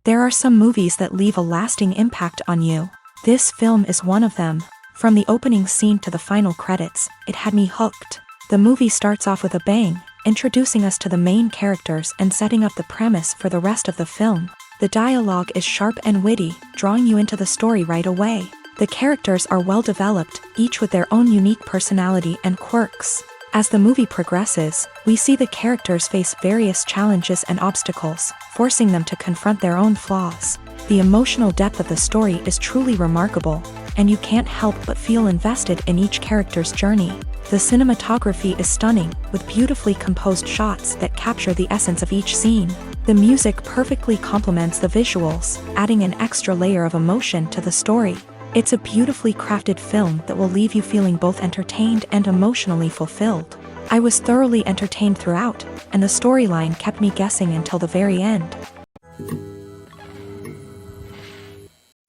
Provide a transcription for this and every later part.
There are some movies that leave a lasting impact on you. This film is one of them. From the opening scene to the final credits, it had me hooked. The movie starts off with a bang, introducing us to the main characters and setting up the premise for the rest of the film. The dialogue is sharp and witty, drawing you into the story right away. The characters are well developed, each with their own unique personality and quirks. As the movie progresses, we see the characters face various challenges and obstacles, forcing them to confront their own flaws. The emotional depth of the story is truly remarkable, and you can't help but feel invested in each character's journey. The cinematography is stunning, with beautifully composed shots that capture the essence of each scene. The music perfectly complements the visuals, adding an extra layer of emotion to the story. It's a beautifully crafted film that will leave you feeling both entertained and emotionally fulfilled. I was thoroughly entertained throughout, and the storyline kept me guessing until the very end.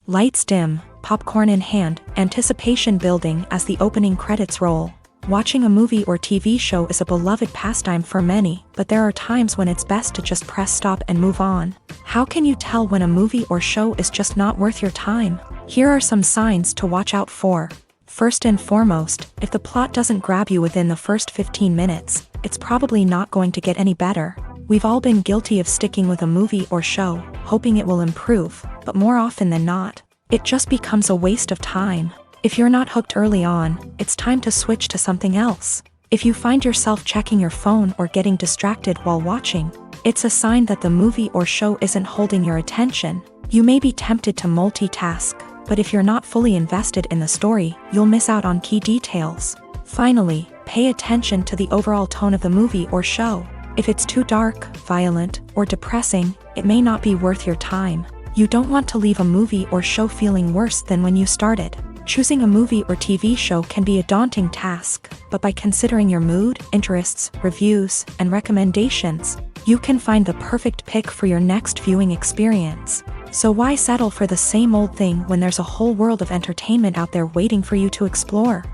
Lights dim, popcorn in hand, anticipation building as the opening credits roll. Watching a movie or TV show is a beloved pastime for many, but there are times when it's best to just press stop and move on. How can you tell when a movie or show is just not worth your time? Here are some signs to watch out for. First and foremost, if the plot doesn't grab you within the first 15 minutes, it's probably not going to get any better. We've all been guilty of sticking with a movie or show, hoping it will improve, but more often than not, it just becomes a waste of time. If you're not hooked early on, it's time to switch to something else. If you find yourself checking your phone or getting distracted while watching, it's a sign that the movie or show isn't holding your attention. You may be tempted to multitask, but if you're not fully invested in the story, you'll miss out on key details. Finally, pay attention to the overall tone of the movie or show. If it's too dark, violent, or depressing, it may not be worth your time. You don't want to leave a movie or show feeling worse than when you started. Choosing a movie or TV show can be a daunting task, but by considering your mood, interests, reviews, and recommendations, you can find the perfect pick for your next viewing experience. So why settle for the same old thing when there's a whole world of entertainment out there waiting for you to explore?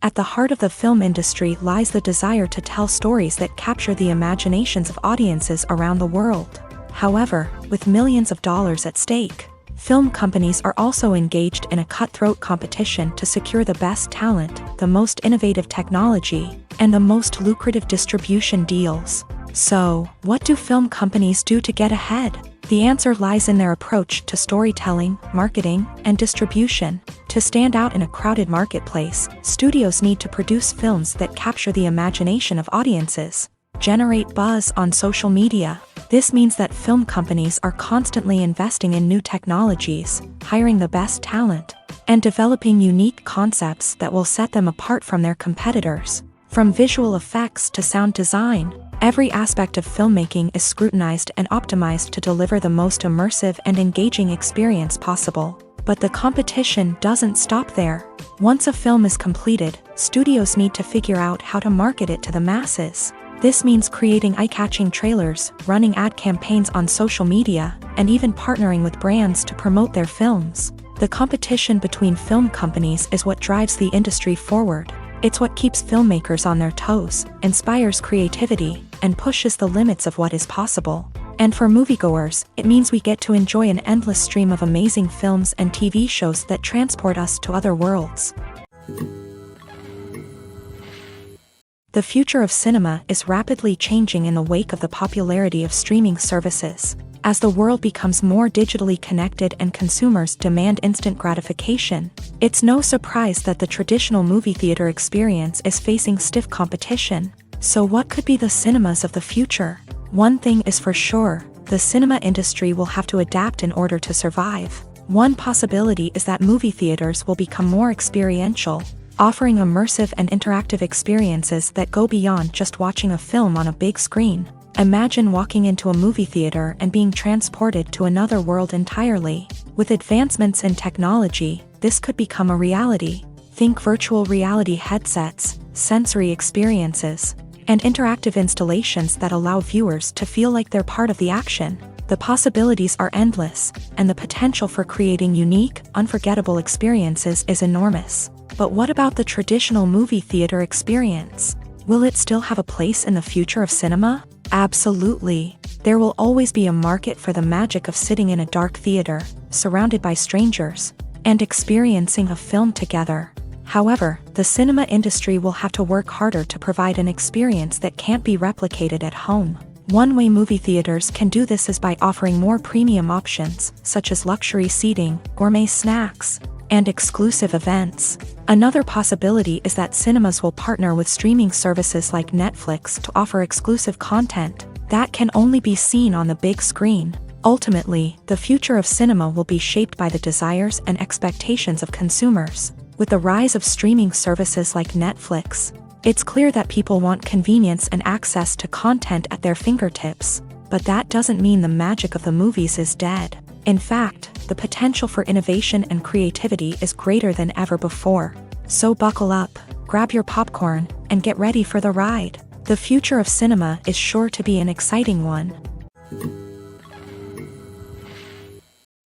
At the heart of the film industry lies the desire to tell stories that capture the imaginations of audiences around the world. However, with millions of dollars at stake, film companies are also engaged in a cutthroat competition to secure the best talent, the most innovative technology, and the most lucrative distribution deals. So, what do film companies do to get ahead? The answer lies in their approach to storytelling, marketing, and distribution. To stand out in a crowded marketplace, studios need to produce films that capture the imagination of audiences, generate buzz on social media. This means that film companies are constantly investing in new technologies, hiring the best talent, and developing unique concepts that will set them apart from their competitors. From visual effects to sound design, every aspect of filmmaking is scrutinized and optimized to deliver the most immersive and engaging experience possible. But the competition doesn't stop there. Once a film is completed, studios need to figure out how to market it to the masses. This means creating eye-catching trailers, running ad campaigns on social media, and even partnering with brands to promote their films. The competition between film companies is what drives the industry forward. It's what keeps filmmakers on their toes, inspires creativity, and pushes the limits of what is possible. And for moviegoers, it means we get to enjoy an endless stream of amazing films and TV shows that transport us to other worlds. The future of cinema is rapidly changing in the wake of the popularity of streaming services. As the world becomes more digitally connected and consumers demand instant gratification, it's no surprise that the traditional movie theater experience is facing stiff competition. So what could be the cinemas of the future? One thing is for sure, the cinema industry will have to adapt in order to survive. One possibility is that movie theaters will become more experiential, offering immersive and interactive experiences that go beyond just watching a film on a big screen. Imagine walking into a movie theater and being transported to another world entirely. With advancements in technology, this could become a reality. Think virtual reality headsets, sensory experiences, and interactive installations that allow viewers to feel like they're part of the action. The possibilities are endless, and the potential for creating unique, unforgettable experiences is enormous. But what about the traditional movie theater experience? Will it still have a place in the future of cinema? Absolutely. There will always be a market for the magic of sitting in a dark theater, surrounded by strangers, and experiencing a film together. However, the cinema industry will have to work harder to provide an experience that can't be replicated at home. One way movie theaters can do this is by offering more premium options, such as luxury seating, gourmet snacks, and exclusive events. Another possibility is that cinemas will partner with streaming services like Netflix to offer exclusive content that can only be seen on the big screen. Ultimately, the future of cinema will be shaped by the desires and expectations of consumers. With the rise of streaming services like Netflix, it's clear that people want convenience and access to content at their fingertips. But that doesn't mean the magic of the movies is dead. In fact, the potential for innovation and creativity is greater than ever before. So buckle up, grab your popcorn, and get ready for the ride. The future of cinema is sure to be an exciting one.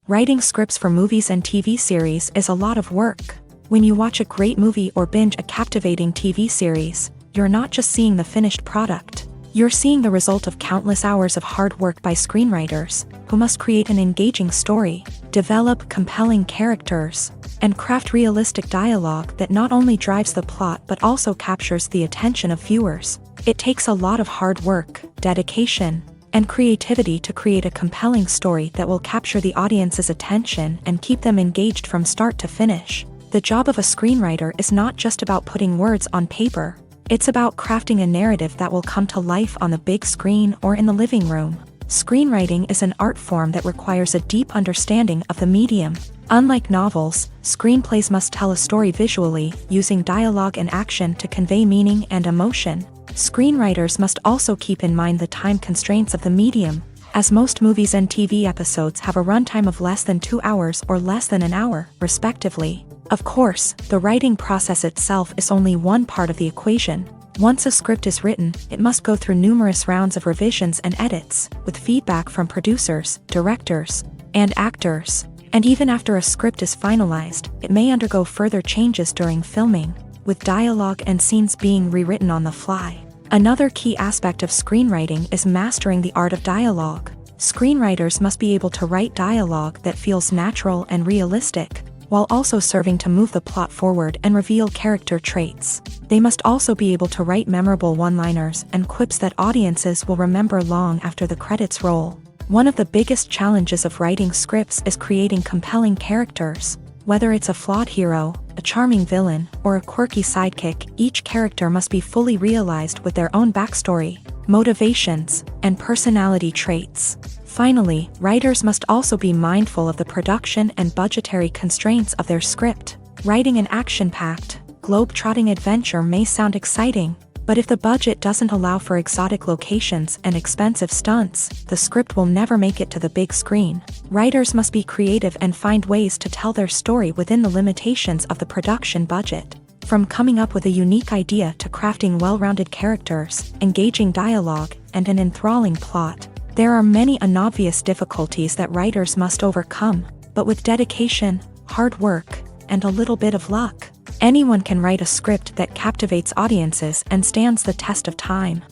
Writing scripts for movies and TV series is a lot of work. When you watch a great movie or binge a captivating TV series, you're not just seeing the finished product. You're seeing the result of countless hours of hard work by screenwriters, who must create an engaging story, develop compelling characters, and craft realistic dialogue that not only drives the plot but also captures the attention of viewers. It takes a lot of hard work, dedication, and creativity to create a compelling story that will capture the audience's attention and keep them engaged from start to finish. The job of a screenwriter is not just about putting words on paper. It's about crafting a narrative that will come to life on the big screen or in the living room. Screenwriting is an art form that requires a deep understanding of the medium. Unlike novels, screenplays must tell a story visually, using dialogue and action to convey meaning and emotion. Screenwriters must also keep in mind the time constraints of the medium, as most movies and TV episodes have a runtime of less than 2 hours or less than an hour, respectively. Of course, the writing process itself is only one part of the equation. Once a script is written, it must go through numerous rounds of revisions and edits, with feedback from producers, directors, and actors. And even after a script is finalized, it may undergo further changes during filming, with dialogue and scenes being rewritten on the fly. Another key aspect of screenwriting is mastering the art of dialogue. Screenwriters must be able to write dialogue that feels natural and realistic, while also serving to move the plot forward and reveal character traits. They must also be able to write memorable one-liners and quips that audiences will remember long after the credits roll. One of the biggest challenges of writing scripts is creating compelling characters. Whether it's a flawed hero, a charming villain, or a quirky sidekick, each character must be fully realized with their own backstory, motivations, and personality traits. Finally, writers must also be mindful of the production and budgetary constraints of their script. Writing an action-packed, globe-trotting adventure may sound exciting, but if the budget doesn't allow for exotic locations and expensive stunts, the script will never make it to the big screen. Writers must be creative and find ways to tell their story within the limitations of the production budget. From coming up with a unique idea to crafting well-rounded characters, engaging dialogue, and an enthralling plot, there are many unobvious difficulties that writers must overcome, but with dedication, hard work, and a little bit of luck, anyone can write a script that captivates audiences and stands the test of time.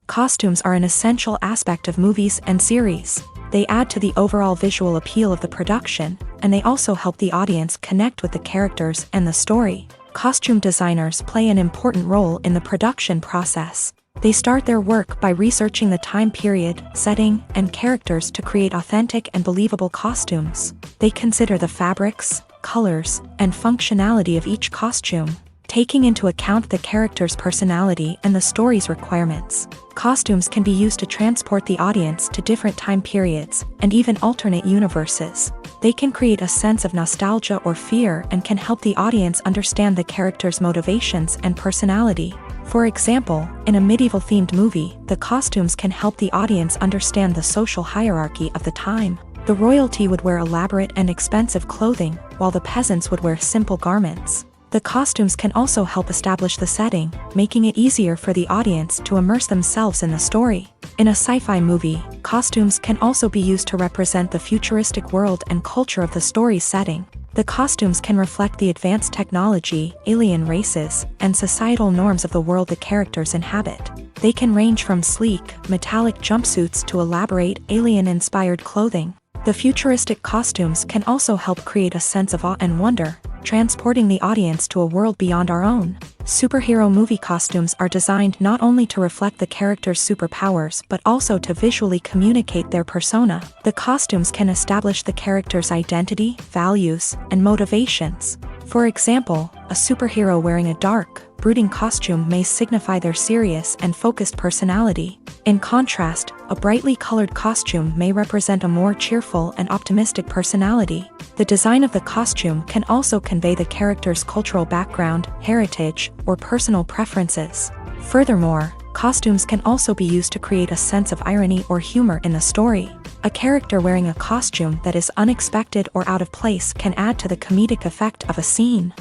Costumes are an essential aspect of movies and series. They add to the overall visual appeal of the production, and they also help the audience connect with the characters and the story. Costume designers play an important role in the production process. They start their work by researching the time period, setting, and characters to create authentic and believable costumes. They consider the fabrics, colors, and functionality of each costume, taking into account the character's personality and the story's requirements. Costumes can be used to transport the audience to different time periods and even alternate universes. They can create a sense of nostalgia or fear and can help the audience understand the character's motivations and personality. For example, in a medieval-themed movie, the costumes can help the audience understand the social hierarchy of the time. The royalty would wear elaborate and expensive clothing, while the peasants would wear simple garments. The costumes can also help establish the setting, making it easier for the audience to immerse themselves in the story. In a sci-fi movie, costumes can also be used to represent the futuristic world and culture of the story's setting. The costumes can reflect the advanced technology, alien races, and societal norms of the world the characters inhabit. They can range from sleek, metallic jumpsuits to elaborate, alien-inspired clothing. The futuristic costumes can also help create a sense of awe and wonder, transporting the audience to a world beyond our own. Superhero movie costumes are designed not only to reflect the character's superpowers but also to visually communicate their persona. The costumes can establish the character's identity, values, and motivations. For example, a superhero wearing a dark, brooding costume may signify their serious and focused personality. In contrast, a brightly colored costume may represent a more cheerful and optimistic personality. The design of the costume can also convey the character's cultural background, heritage, or personal preferences. Furthermore, costumes can also be used to create a sense of irony or humor in the story. A character wearing a costume that is unexpected or out of place can add to the comedic effect of a scene.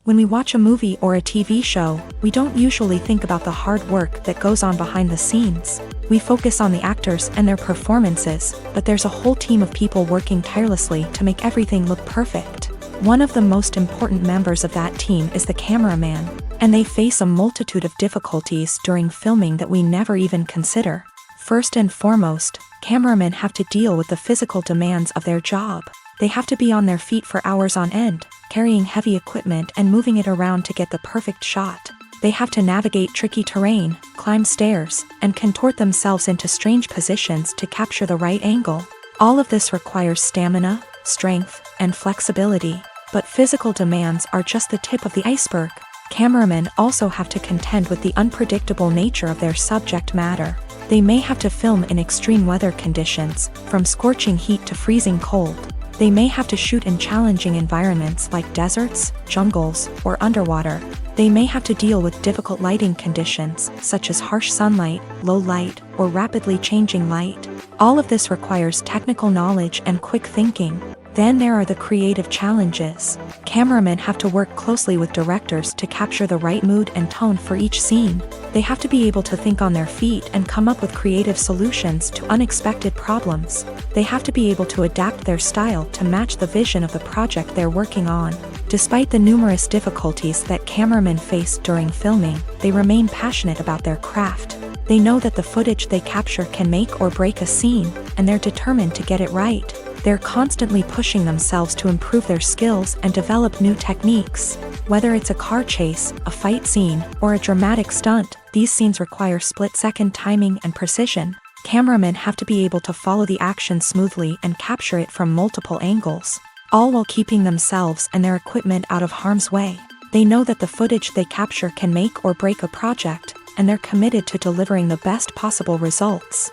When we watch a movie or a TV show, we don't usually think about the hard work that goes on behind the scenes. We focus on the actors and their performances, but there's a whole team of people working tirelessly to make everything look perfect. One of the most important members of that team is the cameraman, and they face a multitude of difficulties during filming that we never even consider. First and foremost, cameramen have to deal with the physical demands of their job. They have to be on their feet for hours on end, carrying heavy equipment and moving it around to get the perfect shot. They have to navigate tricky terrain, climb stairs, and contort themselves into strange positions to capture the right angle. All of this requires stamina, strength, and flexibility. But physical demands are just the tip of the iceberg. Cameramen also have to contend with the unpredictable nature of their subject matter. They may have to film in extreme weather conditions, from scorching heat to freezing cold. They may have to shoot in challenging environments like deserts, jungles, or underwater. They may have to deal with difficult lighting conditions, such as harsh sunlight, low light, or rapidly changing light. All of this requires technical knowledge and quick thinking. Then there are the creative challenges. Cameramen have to work closely with directors to capture the right mood and tone for each scene. They have to be able to think on their feet and come up with creative solutions to unexpected problems. They have to be able to adapt their style to match the vision of the project they're working on. Despite the numerous difficulties that cameramen face during filming, they remain passionate about their craft. They know that the footage they capture can make or break a scene, and they're determined to get it right. They're constantly pushing themselves to improve their skills and develop new techniques. Whether it's a car chase, a fight scene, or a dramatic stunt, these scenes require split-second timing and precision. Cameramen have to be able to follow the action smoothly and capture it from multiple angles, all while keeping themselves and their equipment out of harm's way. They know that the footage they capture can make or break a project, and they're committed to delivering the best possible results.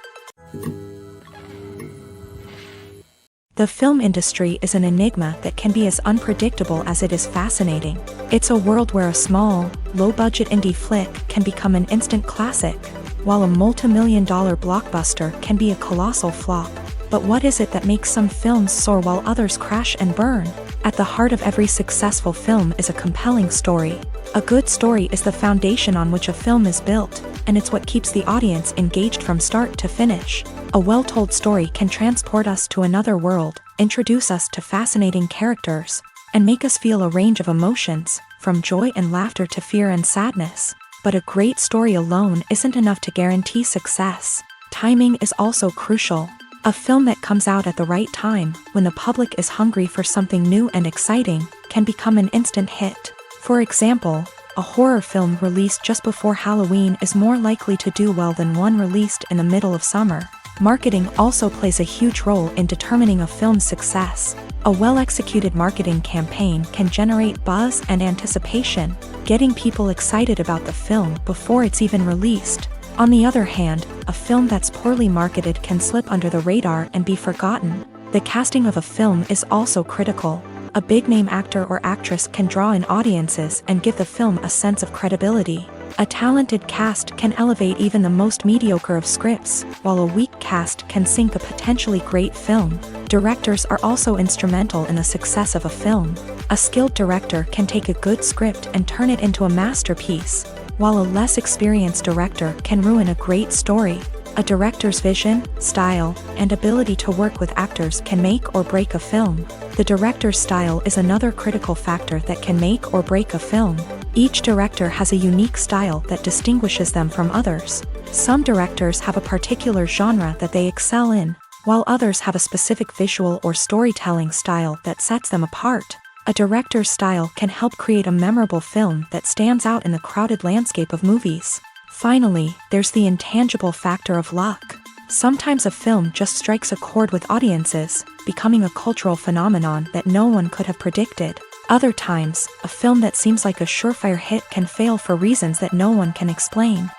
The film industry is an enigma that can be as unpredictable as it is fascinating. It's a world where a small, low-budget indie flick can become an instant classic, while a multi-million-dollar blockbuster can be a colossal flop. But what is it that makes some films soar while others crash and burn? At the heart of every successful film is a compelling story. A good story is the foundation on which a film is built, and it's what keeps the audience engaged from start to finish. A well-told story can transport us to another world, introduce us to fascinating characters, and make us feel a range of emotions, from joy and laughter to fear and sadness. But a great story alone isn't enough to guarantee success. Timing is also crucial. A film that comes out at the right time, when the public is hungry for something new and exciting, can become an instant hit. For example, a horror film released just before Halloween is more likely to do well than one released in the middle of summer. Marketing also plays a huge role in determining a film's success. A well-executed marketing campaign can generate buzz and anticipation, getting people excited about the film before it's even released. On the other hand, a film that's poorly marketed can slip under the radar and be forgotten. The casting of a film is also critical. A big-name actor or actress can draw in audiences and give the film a sense of credibility. A talented cast can elevate even the most mediocre of scripts, while a weak cast can sink a potentially great film. Directors are also instrumental in the success of a film. A skilled director can take a good script and turn it into a masterpiece, while a less experienced director can ruin a great story. A director's vision, style, and ability to work with actors can make or break a film. The director's style is another critical factor that can make or break a film. Each director has a unique style that distinguishes them from others. Some directors have a particular genre that they excel in, while others have a specific visual or storytelling style that sets them apart. A director's style can help create a memorable film that stands out in the crowded landscape of movies. Finally, there's the intangible factor of luck. Sometimes a film just strikes a chord with audiences, becoming a cultural phenomenon that no one could have predicted. Other times, a film that seems like a surefire hit can fail for reasons that no one can explain.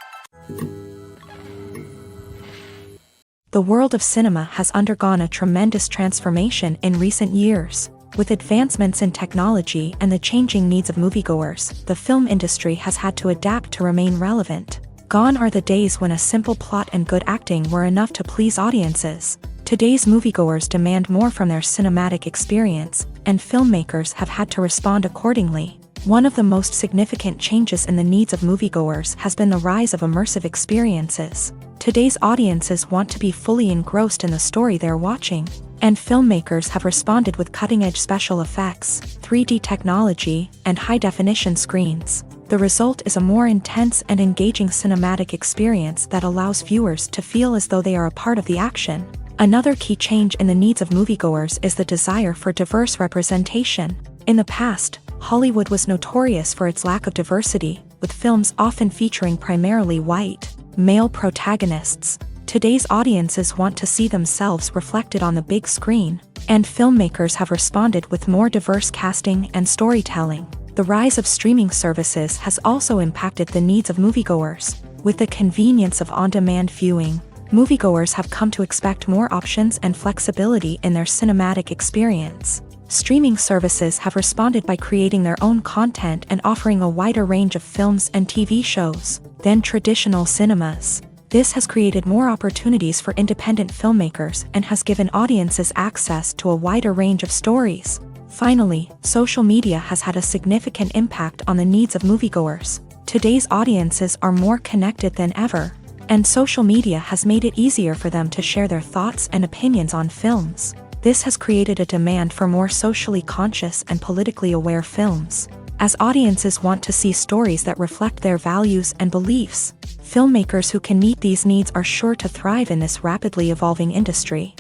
The world of cinema has undergone a tremendous transformation in recent years. With advancements in technology and the changing needs of moviegoers, the film industry has had to adapt to remain relevant. Gone are the days when a simple plot and good acting were enough to please audiences. Today's moviegoers demand more from their cinematic experience, and filmmakers have had to respond accordingly. One of the most significant changes in the needs of moviegoers has been the rise of immersive experiences. Today's audiences want to be fully engrossed in the story they're watching, and filmmakers have responded with cutting-edge special effects, 3D technology, and high-definition screens. The result is a more intense and engaging cinematic experience that allows viewers to feel as though they are a part of the action. Another key change in the needs of moviegoers is the desire for diverse representation. In the past, Hollywood was notorious for its lack of diversity, with films often featuring primarily white, male protagonists. Today's audiences want to see themselves reflected on the big screen, and filmmakers have responded with more diverse casting and storytelling. The rise of streaming services has also impacted the needs of moviegoers. With the convenience of on-demand viewing, moviegoers have come to expect more options and flexibility in their cinematic experience. Streaming services have responded by creating their own content and offering a wider range of films and TV shows than traditional cinemas. This has created more opportunities for independent filmmakers and has given audiences access to a wider range of stories. Finally, social media has had a significant impact on the needs of moviegoers. Today's audiences are more connected than ever, and social media has made it easier for them to share their thoughts and opinions on films. This has created a demand for more socially conscious and politically aware films. As audiences want to see stories that reflect their values and beliefs, filmmakers who can meet these needs are sure to thrive in this rapidly evolving industry.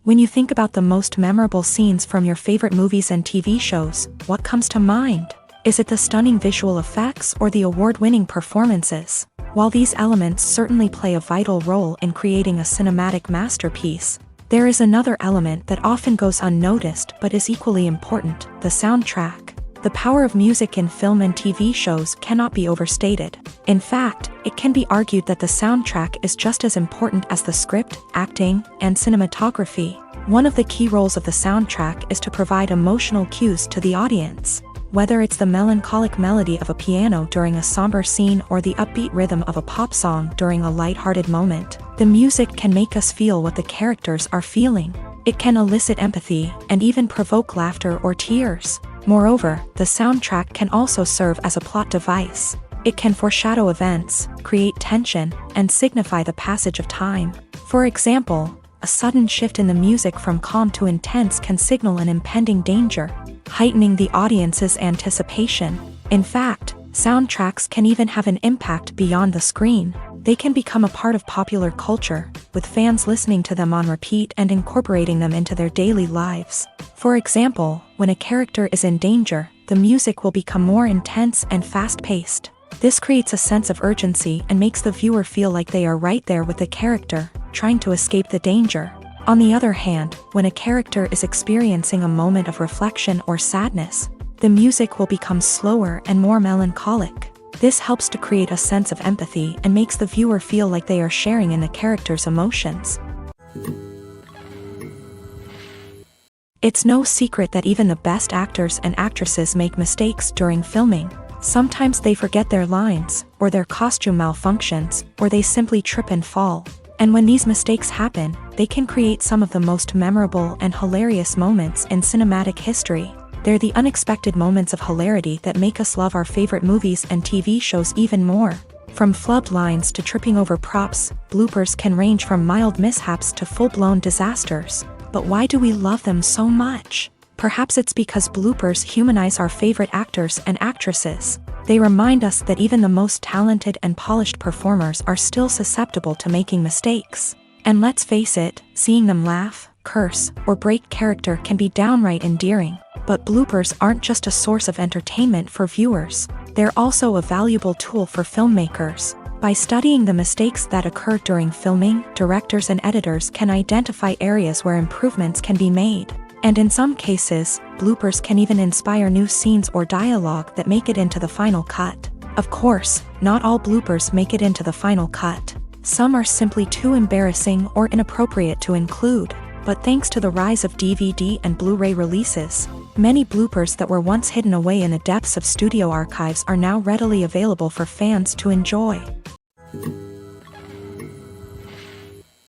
When you think about the most memorable scenes from your favorite movies and TV shows, what comes to mind? Is it the stunning visual effects or the award-winning performances? While these elements certainly play a vital role in creating a cinematic masterpiece, there is another element that often goes unnoticed but is equally important: the soundtrack. The power of music in film and TV shows cannot be overstated. In fact, it can be argued that the soundtrack is just as important as the script, acting, and cinematography. One of the key roles of the soundtrack is to provide emotional cues to the audience. Whether it's the melancholic melody of a piano during a somber scene or the upbeat rhythm of a pop song during a lighthearted moment, the music can make us feel what the characters are feeling. It can elicit empathy and even provoke laughter or tears. Moreover, the soundtrack can also serve as a plot device. It can foreshadow events, create tension, and signify the passage of time. For example, a sudden shift in the music from calm to intense can signal an impending danger, heightening the audience's anticipation. In fact, soundtracks can even have an impact beyond the screen. They can become a part of popular culture, with fans listening to them on repeat and incorporating them into their daily lives. For example, when a character is in danger, the music will become more intense and fast-paced. This creates a sense of urgency and makes the viewer feel like they are right there with the character, trying to escape the danger. On the other hand, when a character is experiencing a moment of reflection or sadness, the music will become slower and more melancholic. This helps to create a sense of empathy and makes the viewer feel like they are sharing in the character's emotions. It's no secret that even the best actors and actresses make mistakes during filming. Sometimes they forget their lines, or their costume malfunctions, or they simply trip and fall. And when these mistakes happen, they can create some of the most memorable and hilarious moments in cinematic history. They're the unexpected moments of hilarity that make us love our favorite movies and TV shows even more. From flubbed lines to tripping over props, bloopers can range from mild mishaps to full-blown disasters. But why do we love them so much? Perhaps it's because bloopers humanize our favorite actors and actresses. They remind us that even the most talented and polished performers are still susceptible to making mistakes. And let's face it, seeing them laugh, curse, or break character can be downright endearing. But bloopers aren't just a source of entertainment for viewers. They're also a valuable tool for filmmakers. By studying the mistakes that occur during filming, directors and editors can identify areas where improvements can be made. And in some cases, bloopers can even inspire new scenes or dialogue that make it into the final cut. Of course, not all bloopers make it into the final cut. Some are simply too embarrassing or inappropriate to include. But thanks to the rise of DVD and Blu-ray releases, many bloopers that were once hidden away in the depths of studio archives are now readily available for fans to enjoy.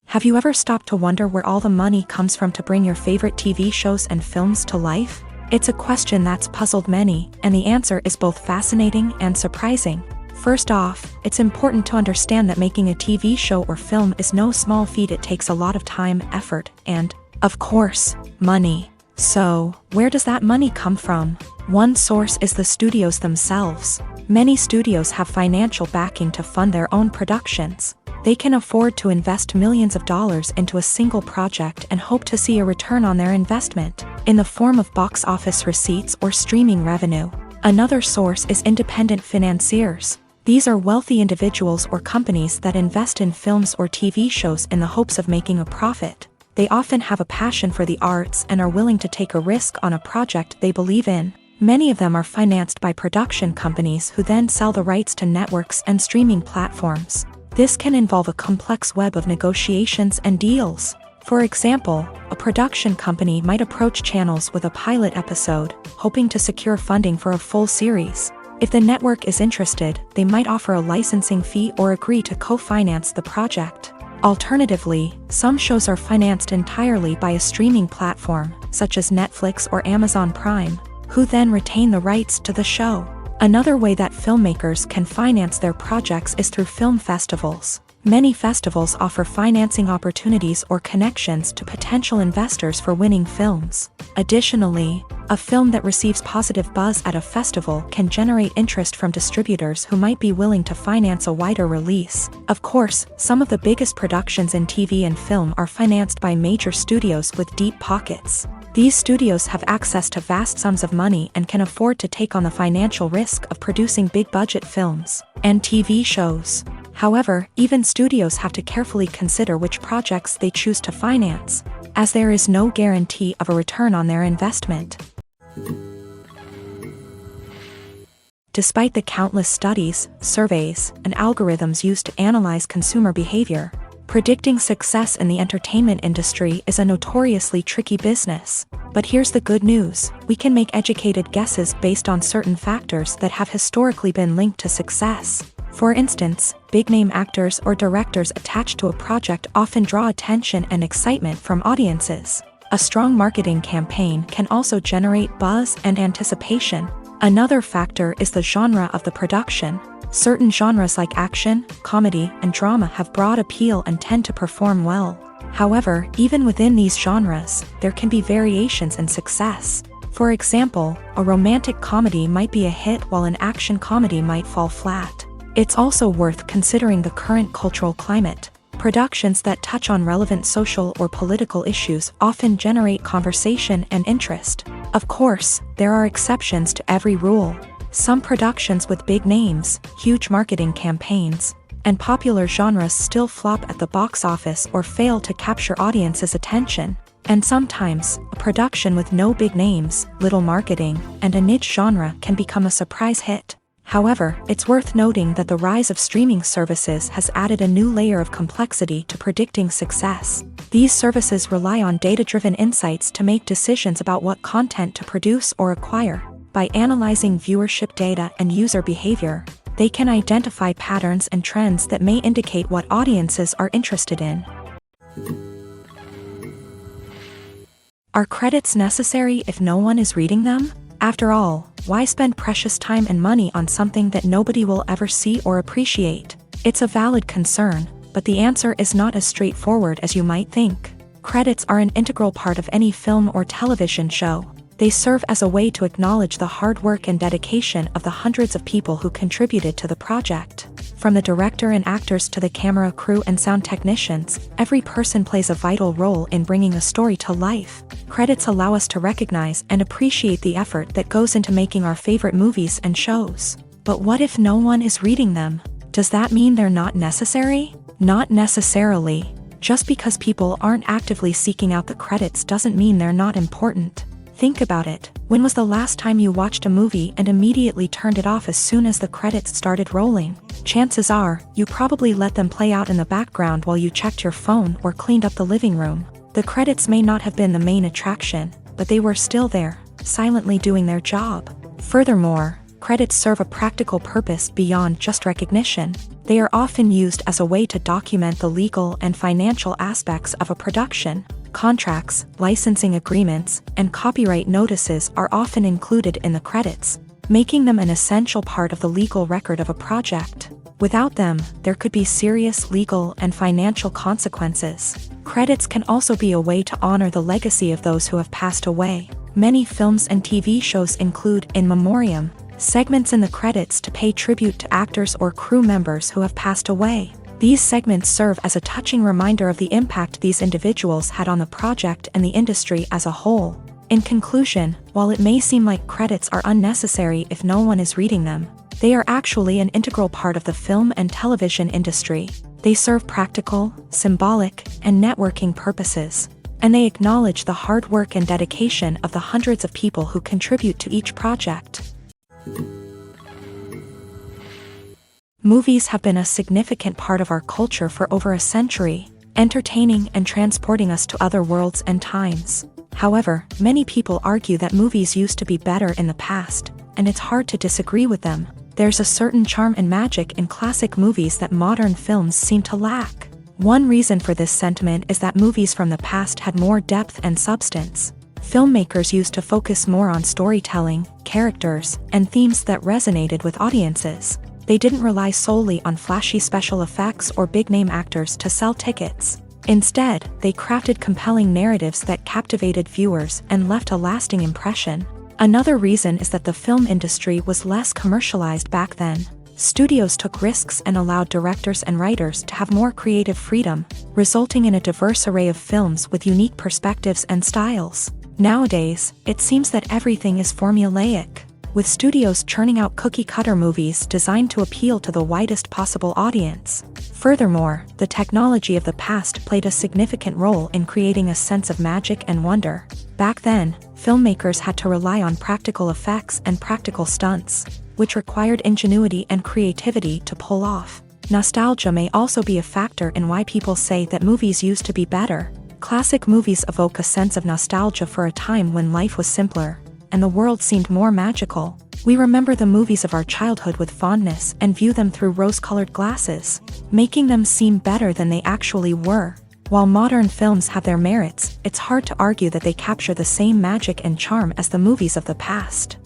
Have you ever stopped to wonder where all the money comes from to bring your favorite TV shows and films to life? It's a question that's puzzled many, and the answer is both fascinating and surprising. First off, it's important to understand that making a TV show or film is no small feat. It takes a lot of time, effort, and, of course, money. So, where does that money come from? One source is the studios themselves. Many studios have financial backing to fund their own productions. They can afford to invest millions of dollars into a single project and hope to see a return on their investment, in the form of box office receipts or streaming revenue. Another source is independent financiers. These are wealthy individuals or companies that invest in films or TV shows in the hopes of making a profit. They often have a passion for the arts and are willing to take a risk on a project they believe in. Many of them are financed by production companies who then sell the rights to networks and streaming platforms. This can involve a complex web of negotiations and deals. For example, a production company might approach channels with a pilot episode, hoping to secure funding for a full series. If the network is interested, they might offer a licensing fee or agree to co-finance the project. Alternatively, some shows are financed entirely by a streaming platform, such as Netflix or Amazon Prime, who then retain the rights to the show. Another way that filmmakers can finance their projects is through film festivals. Many festivals offer financing opportunities or connections to potential investors for winning films. Additionally, a film that receives positive buzz at a festival can generate interest from distributors who might be willing to finance a wider release. Of course, some of the biggest productions in TV and film are financed by major studios with deep pockets. These studios have access to vast sums of money and can afford to take on the financial risk of producing big-budget films and TV shows. However, even studios have to carefully consider which projects they choose to finance, as there is no guarantee of a return on their investment. Despite the countless studies, surveys, and algorithms used to analyze consumer behavior, predicting success in the entertainment industry is a notoriously tricky business. But here's the good news: we can make educated guesses based on certain factors that have historically been linked to success. For instance, big-name actors or directors attached to a project often draw attention and excitement from audiences. A strong marketing campaign can also generate buzz and anticipation. Another factor is the genre of the production. Certain genres like action, comedy, and drama have broad appeal and tend to perform well. However, even within these genres, there can be variations in success. For example, a romantic comedy might be a hit while an action comedy might fall flat. It's also worth considering the current cultural climate. Productions that touch on relevant social or political issues often generate conversation and interest. Of course, there are exceptions to every rule. Some productions with big names, huge marketing campaigns, and popular genres still flop at the box office or fail to capture audiences' attention. And sometimes, a production with no big names, little marketing, and a niche genre can become a surprise hit. However, it's worth noting that the rise of streaming services has added a new layer of complexity to predicting success. These services rely on data-driven insights to make decisions about what content to produce or acquire. By analyzing viewership data and user behavior, they can identify patterns and trends that may indicate what audiences are interested in. Are credits necessary if no one is reading them? After all, Why spend precious time and money on something that nobody will ever see or appreciate? It's a valid concern, but the answer is not as straightforward as you might think. Credits are an integral part of any film or television show. They serve as a way to acknowledge the hard work and dedication of the hundreds of people who contributed to the project. From the director and actors to the camera crew and sound technicians, every person plays a vital role in bringing a story to life. Credits allow us to recognize and appreciate the effort that goes into making our favorite movies and shows. But what if no one is reading them? Does that mean they're not necessary? Not necessarily. Just because people aren't actively seeking out the credits doesn't mean they're not important. Think about it. When was the last time you watched a movie and immediately turned it off as soon as the credits started rolling? Chances are, you probably let them play out in the background while you checked your phone or cleaned up the living room. The credits may not have been the main attraction, but they were still there, silently doing their job. Furthermore, credits serve a practical purpose beyond just recognition. They are often used as a way to document the legal and financial aspects of a production. Contracts, licensing agreements, and copyright notices are often included in the credits, making them an essential part of the legal record of a project. Without them, there could be serious legal and financial consequences. Credits can also be a way to honor the legacy of those who have passed away. Many films and TV shows include in memoriam segments in the credits to pay tribute to actors or crew members who have passed away. These segments serve as a touching reminder of the impact these individuals had on the project and the industry as a whole. In conclusion, while it may seem like credits are unnecessary if no one is reading them, they are actually an integral part of the film and television industry. They serve practical, symbolic, and networking purposes, and they acknowledge the hard work and dedication of the hundreds of people who contribute to each project. Movies have been a significant part of our culture for over a century, entertaining and transporting us to other worlds and times. However, many people argue that movies used to be better in the past, and it's hard to disagree with them. There's a certain charm and magic in classic movies that modern films seem to lack. One reason for this sentiment is that movies from the past had more depth and substance. Filmmakers used to focus more on storytelling, characters, and themes that resonated with audiences. They didn't rely solely on flashy special effects or big-name actors to sell tickets. Instead, they crafted compelling narratives that captivated viewers and left a lasting impression. Another reason is that the film industry was less commercialized back then. Studios took risks and allowed directors and writers to have more creative freedom, resulting in a diverse array of films with unique perspectives and styles. Nowadays, it seems that everything is formulaic, with studios churning out cookie-cutter movies designed to appeal to the widest possible audience. Furthermore, the technology of the past played a significant role in creating a sense of magic and wonder. Back then, filmmakers had to rely on practical effects and practical stunts, which required ingenuity and creativity to pull off. Nostalgia may also be a factor in why people say that movies used to be better. Classic movies evoke a sense of nostalgia for a time when life was simpler, and the world seemed more magical. We remember the movies of our childhood with fondness and view them through rose-colored glasses, making them seem better than they actually were. While modern films have their merits, it's hard to argue that they capture the same magic and charm as the movies of the past.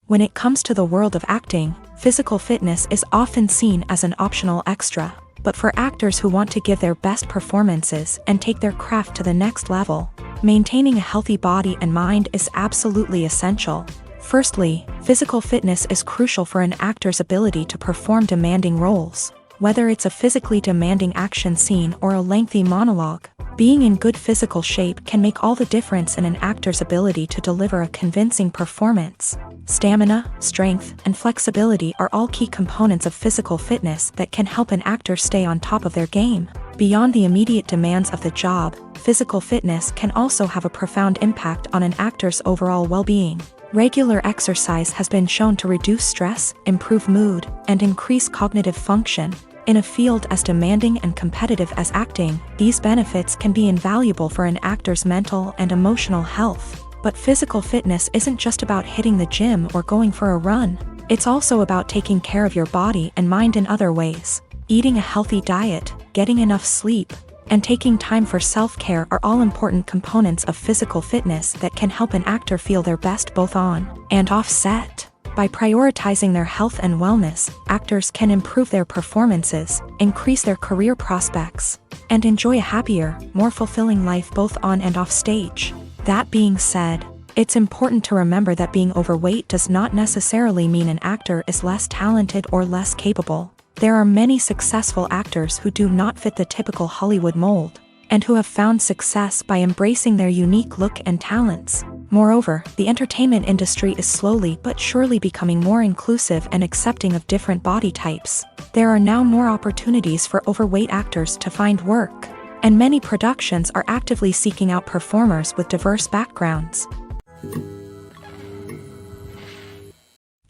When it comes to the world of acting, physical fitness is often seen as an optional extra. But for actors who want to give their best performances and take their craft to the next level, maintaining a healthy body and mind is absolutely essential. Firstly, physical fitness is crucial for an actor's ability to perform demanding roles. Whether it's a physically demanding action scene or a lengthy monologue, being in good physical shape can make all the difference in an actor's ability to deliver a convincing performance. Stamina, strength, and flexibility are all key components of physical fitness that can help an actor stay on top of their game. Beyond the immediate demands of the job, physical fitness can also have a profound impact on an actor's overall well-being. Regular exercise has been shown to reduce stress, improve mood, and increase cognitive function. In a field as demanding and competitive as acting, these benefits can be invaluable for an actor's mental and emotional health. But physical fitness isn't just about hitting the gym or going for a run. It's also about taking care of your body and mind in other ways. Eating a healthy diet, getting enough sleep, and taking time for self-care are all important components of physical fitness that can help an actor feel their best both on and off set. By prioritizing their health and wellness, actors can improve their performances, increase their career prospects, and enjoy a happier, more fulfilling life both on and off stage. That being said, it's important to remember that being overweight does not necessarily mean an actor is less talented or less capable. There are many successful actors who do not fit the typical Hollywood mold, and who have found success by embracing their unique look and talents. Moreover, the entertainment industry is slowly but surely becoming more inclusive and accepting of different body types. There are now more opportunities for overweight actors to find work, and many productions are actively seeking out performers with diverse backgrounds.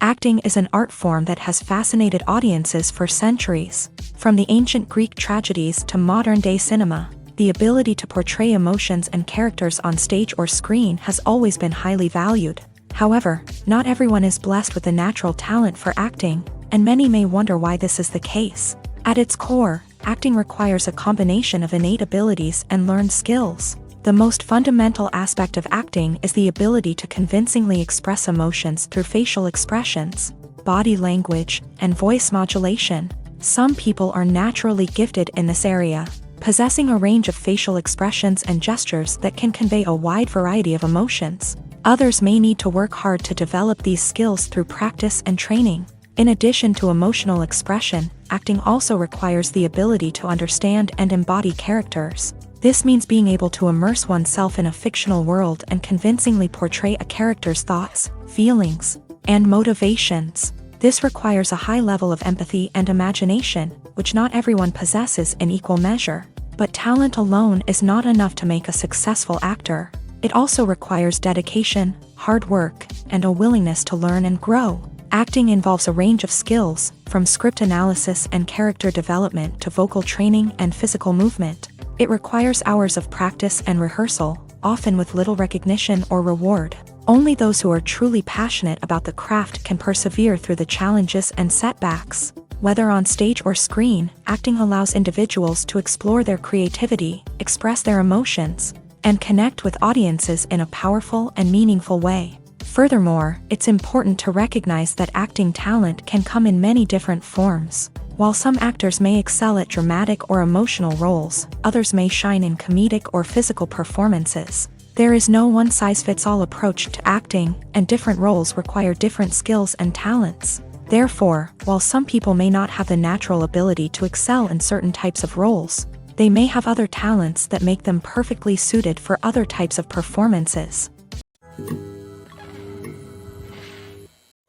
Acting is an art form that has fascinated audiences for centuries. From the ancient Greek tragedies to modern-day cinema, the ability to portray emotions and characters on stage or screen has always been highly valued. However, not everyone is blessed with a natural talent for acting, and many may wonder why this is the case. At its core, acting requires a combination of innate abilities and learned skills. The most fundamental aspect of acting is the ability to convincingly express emotions through facial expressions, body language, and voice modulation. Some people are naturally gifted in this area, possessing a range of facial expressions and gestures that can convey a wide variety of emotions. Others may need to work hard to develop these skills through practice and training. In addition to emotional expression, acting also requires the ability to understand and embody characters. This means being able to immerse oneself in a fictional world and convincingly portray a character's thoughts, feelings, and motivations. This requires a high level of empathy and imagination, which not everyone possesses in equal measure. But talent alone is not enough to make a successful actor. It also requires dedication, hard work, and a willingness to learn and grow. Acting involves a range of skills, from script analysis and character development to vocal training and physical movement. It requires hours of practice and rehearsal, often with little recognition or reward. Only those who are truly passionate about the craft can persevere through the challenges and setbacks. Whether on stage or screen, acting allows individuals to explore their creativity, express their emotions, and connect with audiences in a powerful and meaningful way. Furthermore, it's important to recognize that acting talent can come in many different forms. While some actors may excel at dramatic or emotional roles, others may shine in comedic or physical performances. There is no one-size-fits-all approach to acting, and different roles require different skills and talents. Therefore, while some people may not have the natural ability to excel in certain types of roles, they may have other talents that make them perfectly suited for other types of performances.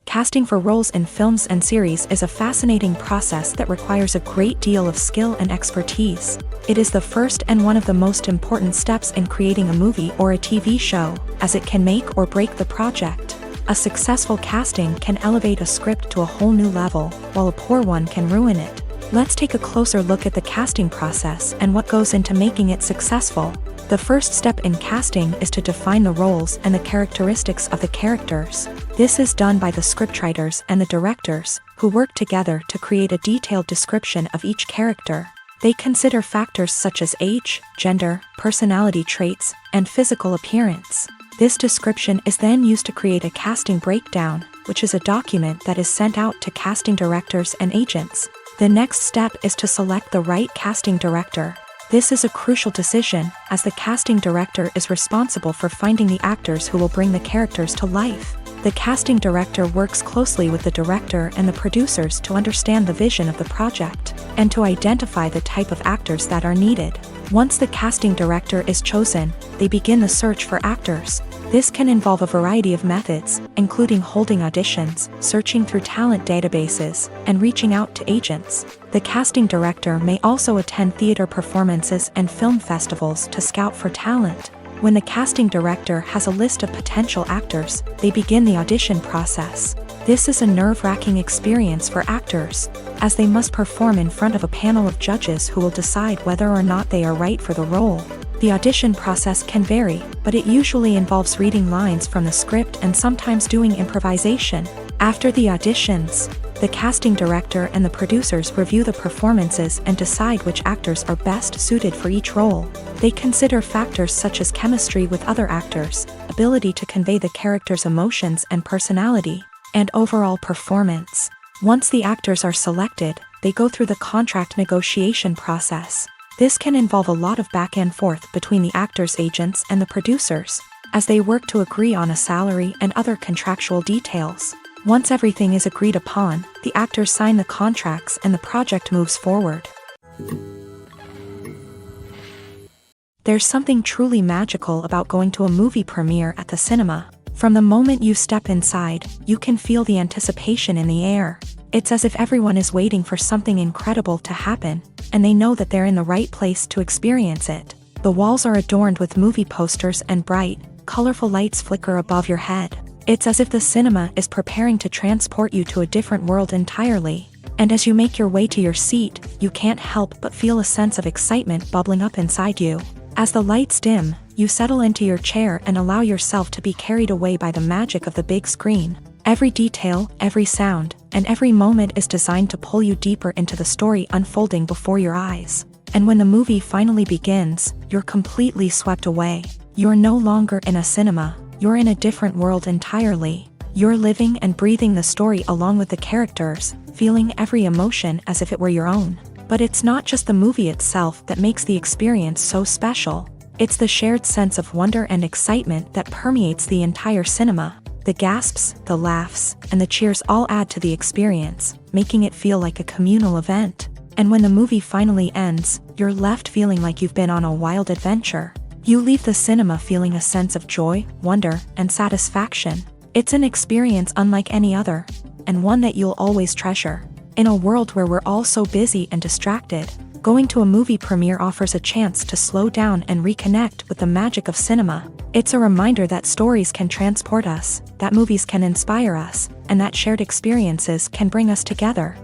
Casting for roles in films and series is a fascinating process that requires a great deal of skill and expertise. It is the first and one of the most important steps in creating a movie or a TV show, as it can make or break the project. A successful casting can elevate a script to a whole new level, while a poor one can ruin it. Let's take a closer look at the casting process and what goes into making it successful. The first step in casting is to define the roles and the characteristics of the characters. This is done by the scriptwriters and the directors, who work together to create a detailed description of each character. They consider factors such as age, gender, personality traits, and physical appearance. This description is then used to create a casting breakdown, which is a document that is sent out to casting directors and agents. The next step is to select the right casting director. This is a crucial decision, as the casting director is responsible for finding the actors who will bring the characters to life. The casting director works closely with the director and the producers to understand the vision of the project, and to identify the type of actors that are needed. Once the casting director is chosen, they begin the search for actors. This can involve a variety of methods, including holding auditions, searching through talent databases, and reaching out to agents. The casting director may also attend theater performances and film festivals to scout for talent. When the casting director has a list of potential actors, they begin the audition process. This is a nerve-wracking experience for actors, as they must perform in front of a panel of judges who will decide whether or not they are right for the role. The audition process can vary, but it usually involves reading lines from the script and sometimes doing improvisation. After the auditions, The casting director and the producers review the performances and decide which actors are best suited for each role. They consider factors such as chemistry with other actors, ability to convey the character's emotions and personality, and overall performance. Once the actors are selected, they go through the contract negotiation process. This can involve a lot of back and forth between the actors' agents and the producers, as they work to agree on a salary and other contractual details. Once everything is agreed upon, the actors sign the contracts and the project moves forward. There's something truly magical about going to a movie premiere at the cinema. From the moment you step inside, you can feel the anticipation in the air. It's as if everyone is waiting for something incredible to happen, and they know that they're in the right place to experience it. The walls are adorned with movie posters and bright, colorful lights flicker above your head. It's as if the cinema is preparing to transport you to a different world entirely. And as you make your way to your seat, you can't help but feel a sense of excitement bubbling up inside you. As the lights dim, you settle into your chair and allow yourself to be carried away by the magic of the big screen. Every detail, every sound, and every moment is designed to pull you deeper into the story unfolding before your eyes. And when the movie finally begins, you're completely swept away. You're no longer in a cinema. You're in a different world entirely. You're living and breathing the story along with the characters, feeling every emotion as if it were your own. But it's not just the movie itself that makes the experience so special. It's the shared sense of wonder and excitement that permeates the entire cinema. The gasps, the laughs, and the cheers all add to the experience, making it feel like a communal event. And when the movie finally ends, you're left feeling like you've been on a wild adventure. You leave the cinema feeling a sense of joy, wonder, and satisfaction. It's an experience unlike any other, and one that you'll always treasure. In a world where we're all so busy and distracted, going to a movie premiere offers a chance to slow down and reconnect with the magic of cinema. It's a reminder that stories can transport us, that movies can inspire us, and that shared experiences can bring us together.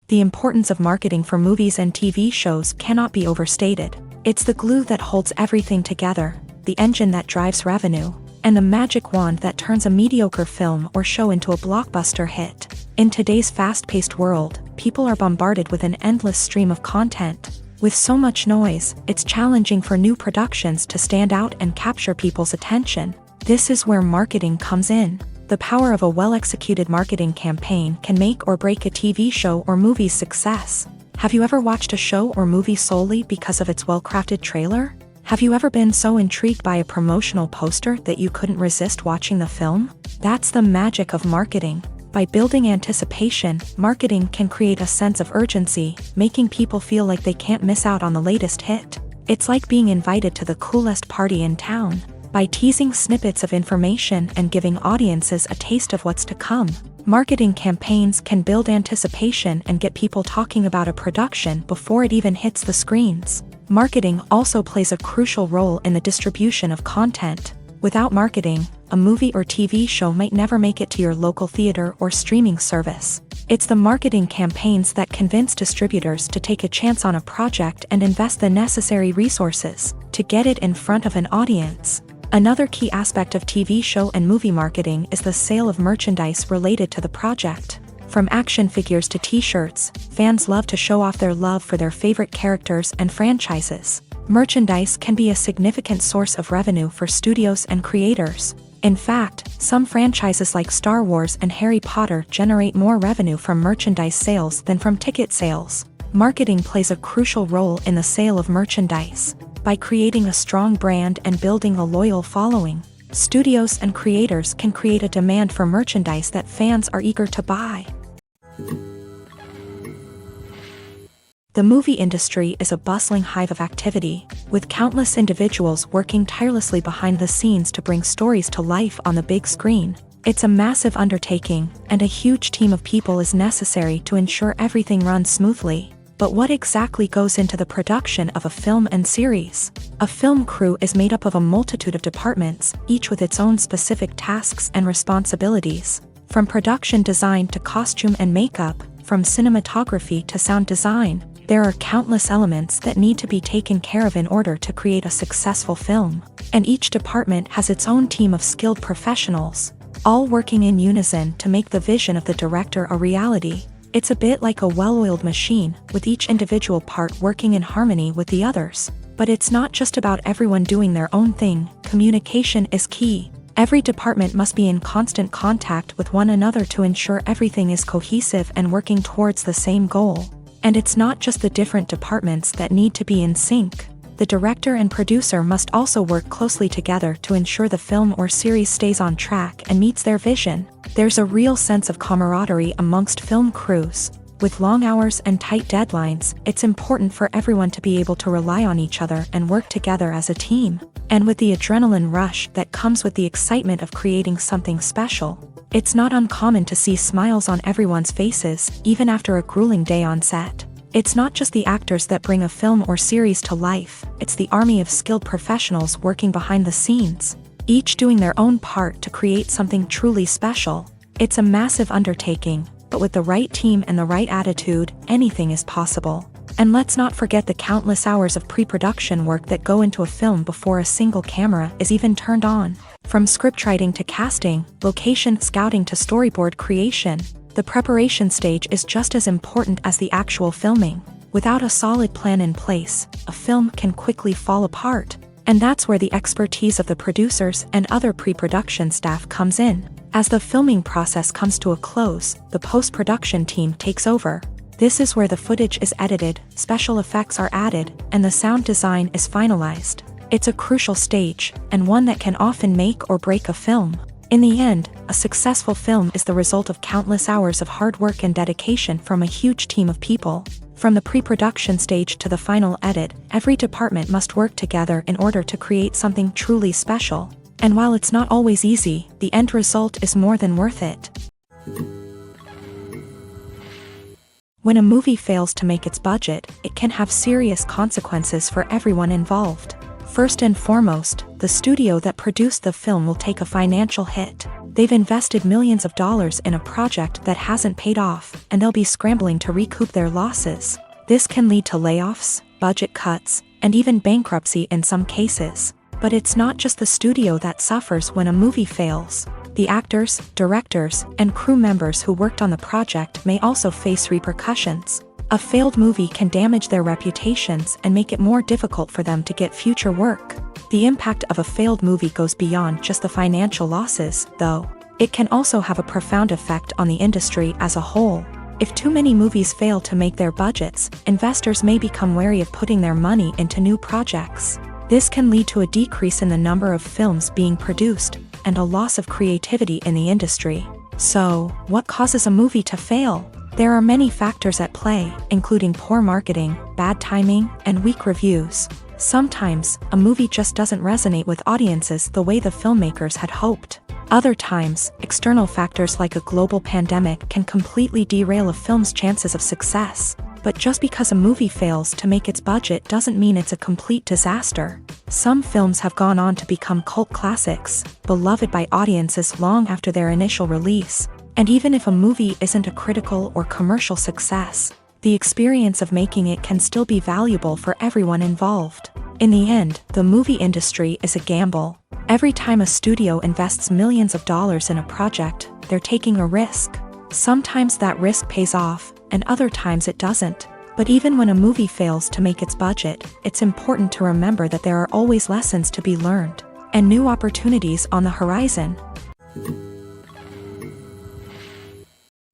The importance of marketing for movies and TV shows cannot be overstated. It's the glue that holds everything together, the engine that drives revenue, and the magic wand that turns a mediocre film or show into a blockbuster hit. In today's fast-paced world, people are bombarded with an endless stream of content. With so much noise, it's challenging for new productions to stand out and capture people's attention. This is where marketing comes in. The power of a well-executed marketing campaign can make or break a TV show or movie's success. Have you ever watched a show or movie solely because of its well-crafted trailer? Have you ever been so intrigued by a promotional poster that you couldn't resist watching the film? That's the magic of marketing. By building anticipation, marketing can create a sense of urgency, making people feel like they can't miss out on the latest hit. It's like being invited to the coolest party in town. By teasing snippets of information and giving audiences a taste of what's to come, marketing campaigns can build anticipation and get people talking about a production before it even hits the screens. Marketing also plays a crucial role in the distribution of content. Without marketing, a movie or TV show might never make it to your local theater or streaming service. It's the marketing campaigns that convince distributors to take a chance on a project and invest the necessary resources to get it in front of an audience. Another key aspect of TV show and movie marketing is the sale of merchandise related to the project. From action figures to t-shirts, fans love to show off their love for their favorite characters and franchises. Merchandise can be a significant source of revenue for studios and creators. In fact, some franchises like Star Wars and Harry Potter generate more revenue from merchandise sales than from ticket sales. Marketing plays a crucial role in the sale of merchandise. By creating a strong brand and building a loyal following, studios and creators can create a demand for merchandise that fans are eager to buy. The movie industry is a bustling hive of activity, with countless individuals working tirelessly behind the scenes to bring stories to life on the big screen. It's a massive undertaking, and a huge team of people is necessary to ensure everything runs smoothly. But what exactly goes into the production of a film and series? A film crew is made up of a multitude of departments, each with its own specific tasks and responsibilities. From production design to costume and makeup, from cinematography to sound design, there are countless elements that need to be taken care of in order to create a successful film. And each department has its own team of skilled professionals. all working in unison to make the vision of the director a reality. It's a bit like a well-oiled machine, with each individual part working in harmony with the others. But it's not just about everyone doing their own thing. Communication is key. Every department must be in constant contact with one another to ensure everything is cohesive and working towards the same goal. And it's not just the different departments that need to be in sync. The director and producer must also work closely together to ensure the film or series stays on track and meets their vision. There's a real sense of camaraderie amongst film crews. With long hours and tight deadlines, it's important for everyone to be able to rely on each other and work together as a team. And with the adrenaline rush that comes with the excitement of creating something special, it's not uncommon to see smiles on everyone's faces, even after a grueling day on set. It's not just the actors that bring a film or series to life, it's the army of skilled professionals working behind the scenes, each doing their own part to create something truly special. It's a massive undertaking, but with the right team and the right attitude, anything is possible. And let's not forget the countless hours of pre-production work that go into a film before a single camera is even turned on. From scriptwriting to casting, location scouting to storyboard creation, the preparation stage is just as important as the actual filming. Without a solid plan in place, a film can quickly fall apart. And that's where the expertise of the producers and other pre-production staff comes in. As the filming process comes to a close, the post-production team takes over. This is where the footage is edited, special effects are added, and the sound design is finalized. It's a crucial stage, and one that can often make or break a film. In the end, a successful film is the result of countless hours of hard work and dedication from a huge team of people. From the pre-production stage to the final edit, every department must work together in order to create something truly special. And while it's not always easy, the end result is more than worth it. When a movie fails to make its budget, it can have serious consequences for everyone involved. First and foremost, the studio that produced the film will take a financial hit. They've invested millions of dollars in a project that hasn't paid off, and they'll be scrambling to recoup their losses. This can lead to layoffs, budget cuts, and even bankruptcy in some cases. But it's not just the studio that suffers when a movie fails. The actors, directors, and crew members who worked on the project may also face repercussions. A failed movie can damage their reputations and make it more difficult for them to get future work. The impact of a failed movie goes beyond just the financial losses, though. It can also have a profound effect on the industry as a whole. If too many movies fail to make their budgets, investors may become wary of putting their money into new projects. This can lead to a decrease in the number of films being produced, and a loss of creativity in the industry. So, what causes a movie to fail? There are many factors at play, including poor marketing, bad timing, and weak reviews. Sometimes, a movie just doesn't resonate with audiences the way the filmmakers had hoped. Other times, external factors like a global pandemic can completely derail a film's chances of success. But just because a movie fails to make its budget doesn't mean it's a complete disaster. Some films have gone on to become cult classics, beloved by audiences long after their initial release. And even if a movie isn't a critical or commercial success, the experience of making it can still be valuable for everyone involved. In the end, the movie industry is a gamble. Every time a studio invests millions of dollars in a project, they're taking a risk. Sometimes that risk pays off, and other times it doesn't. But even when a movie fails to make its budget, it's important to remember that there are always lessons to be learned, and new opportunities on the horizon.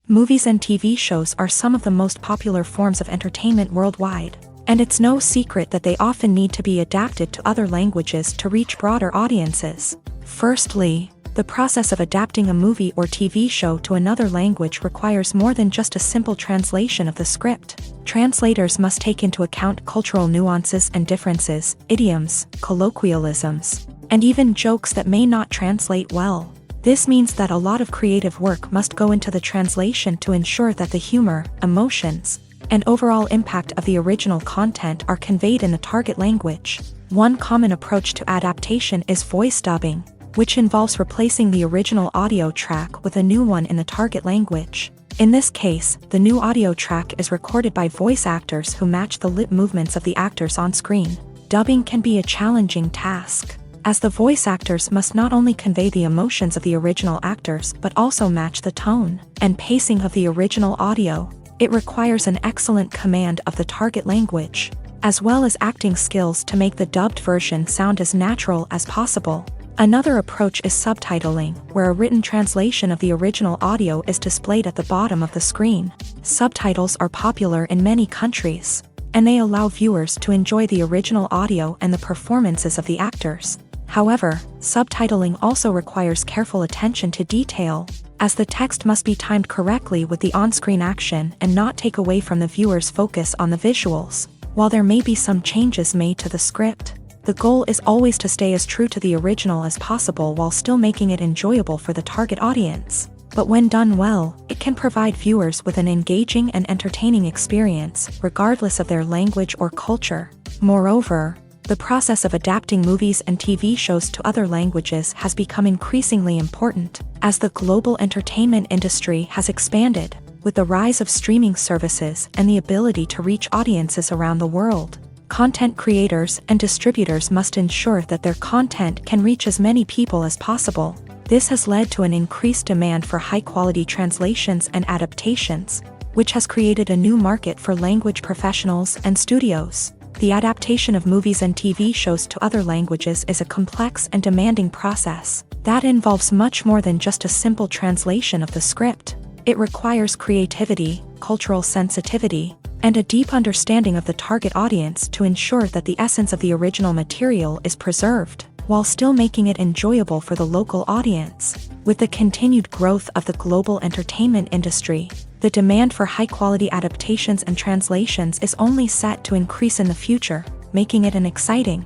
Movies and TV shows are some of the most popular forms of entertainment worldwide, and it's no secret that they often need to be adapted to other languages to reach broader audiences. Firstly, the process of adapting a movie or TV show to another language requires more than just a simple translation of the script. Translators must take into account cultural nuances and differences, idioms, colloquialisms, and even jokes that may not translate well. This means that a lot of creative work must go into the translation to ensure that the humor, emotions, and overall impact of the original content are conveyed in the target language. One common approach to adaptation is voice dubbing, which involves replacing the original audio track with a new one in the target language. In this case, the new audio track is recorded by voice actors who match the lip movements of the actors on screen. Dubbing can be a challenging task. as the voice actors must not only convey the emotions of the original actors but also match the tone and pacing of the original audio. It requires an excellent command of the target language, as well as acting skills to make the dubbed version sound as natural as possible. Another approach is subtitling, where a written translation of the original audio is displayed at the bottom of the screen. Subtitles are popular in many countries, and they allow viewers to enjoy the original audio and the performances of the actors. However, subtitling also requires careful attention to detail, as the text must be timed correctly with the on-screen action and not take away from the viewer's focus on the visuals. While there may be some changes made to the script, the goal is always to stay as true to the original as possible while still making it enjoyable for the target audience. But when done well, it can provide viewers with an engaging and entertaining experience, regardless of their language or culture. Moreover, the process of adapting movies and TV shows to other languages has become increasingly important, as the global entertainment industry has expanded, with the rise of streaming services and the ability to reach audiences around the world. Content creators and distributors must ensure that their content can reach as many people as possible. This has led to an increased demand for high-quality translations and adaptations, which has created a new market for language professionals and studios. The adaptation of movies and TV shows to other languages is a complex and demanding process that involves much more than just a simple translation of the script. It requires creativity, cultural sensitivity, and a deep understanding of the target audience to ensure that the essence of the original material is preserved, while still making it enjoyable for the local audience. With the continued growth of the global entertainment industry, the demand for high-quality adaptations and translations is only set to increase in the future, making it an exciting.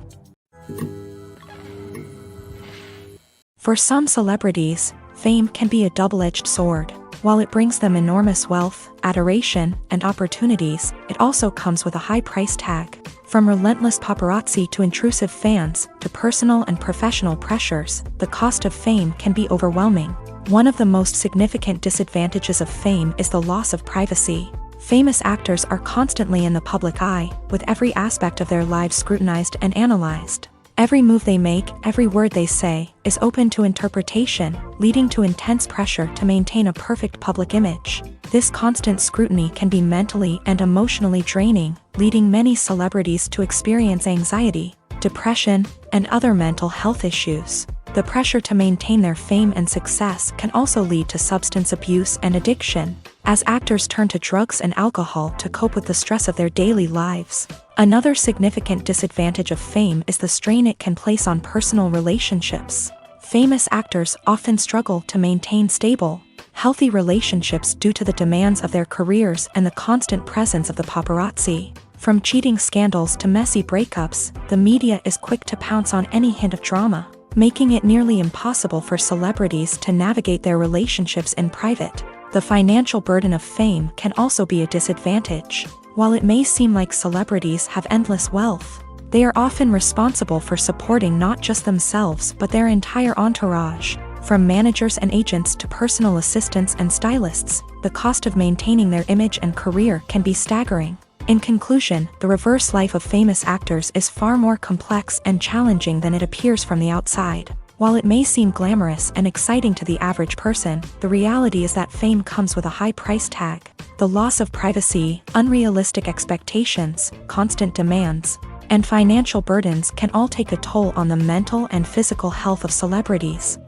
For some celebrities, fame can be a double-edged sword. While it brings them enormous wealth, adoration, and opportunities, it also comes with a high price tag. From relentless paparazzi to intrusive fans, to personal and professional pressures, the cost of fame can be overwhelming. One of the most significant disadvantages of fame is the loss of privacy. Famous actors are constantly in the public eye, with every aspect of their lives scrutinized and analyzed. Every move they make, every word they say, is open to interpretation, leading to intense pressure to maintain a perfect public image. This constant scrutiny can be mentally and emotionally draining, leading many celebrities to experience anxiety, depression, and other mental health issues. The pressure to maintain their fame and success can also lead to substance abuse and addiction, as actors turn to drugs and alcohol to cope with the stress of their daily lives. Another significant disadvantage of fame is the strain it can place on personal relationships. Famous actors often struggle to maintain stable, healthy relationships due to the demands of their careers and the constant presence of the paparazzi. From cheating scandals to messy breakups, the media is quick to pounce on any hint of drama, making it nearly impossible for celebrities to navigate their relationships in private. The financial burden of fame can also be a disadvantage. While it may seem like celebrities have endless wealth, they are often responsible for supporting not just themselves but their entire entourage. From managers and agents to personal assistants and stylists, the cost of maintaining their image and career can be staggering. In conclusion, the reverse life of famous actors is far more complex and challenging than it appears from the outside. While it may seem glamorous and exciting to the average person, the reality is that fame comes with a high price tag. The loss of privacy, unrealistic expectations, constant demands, and financial burdens can all take a toll on the mental and physical health of celebrities.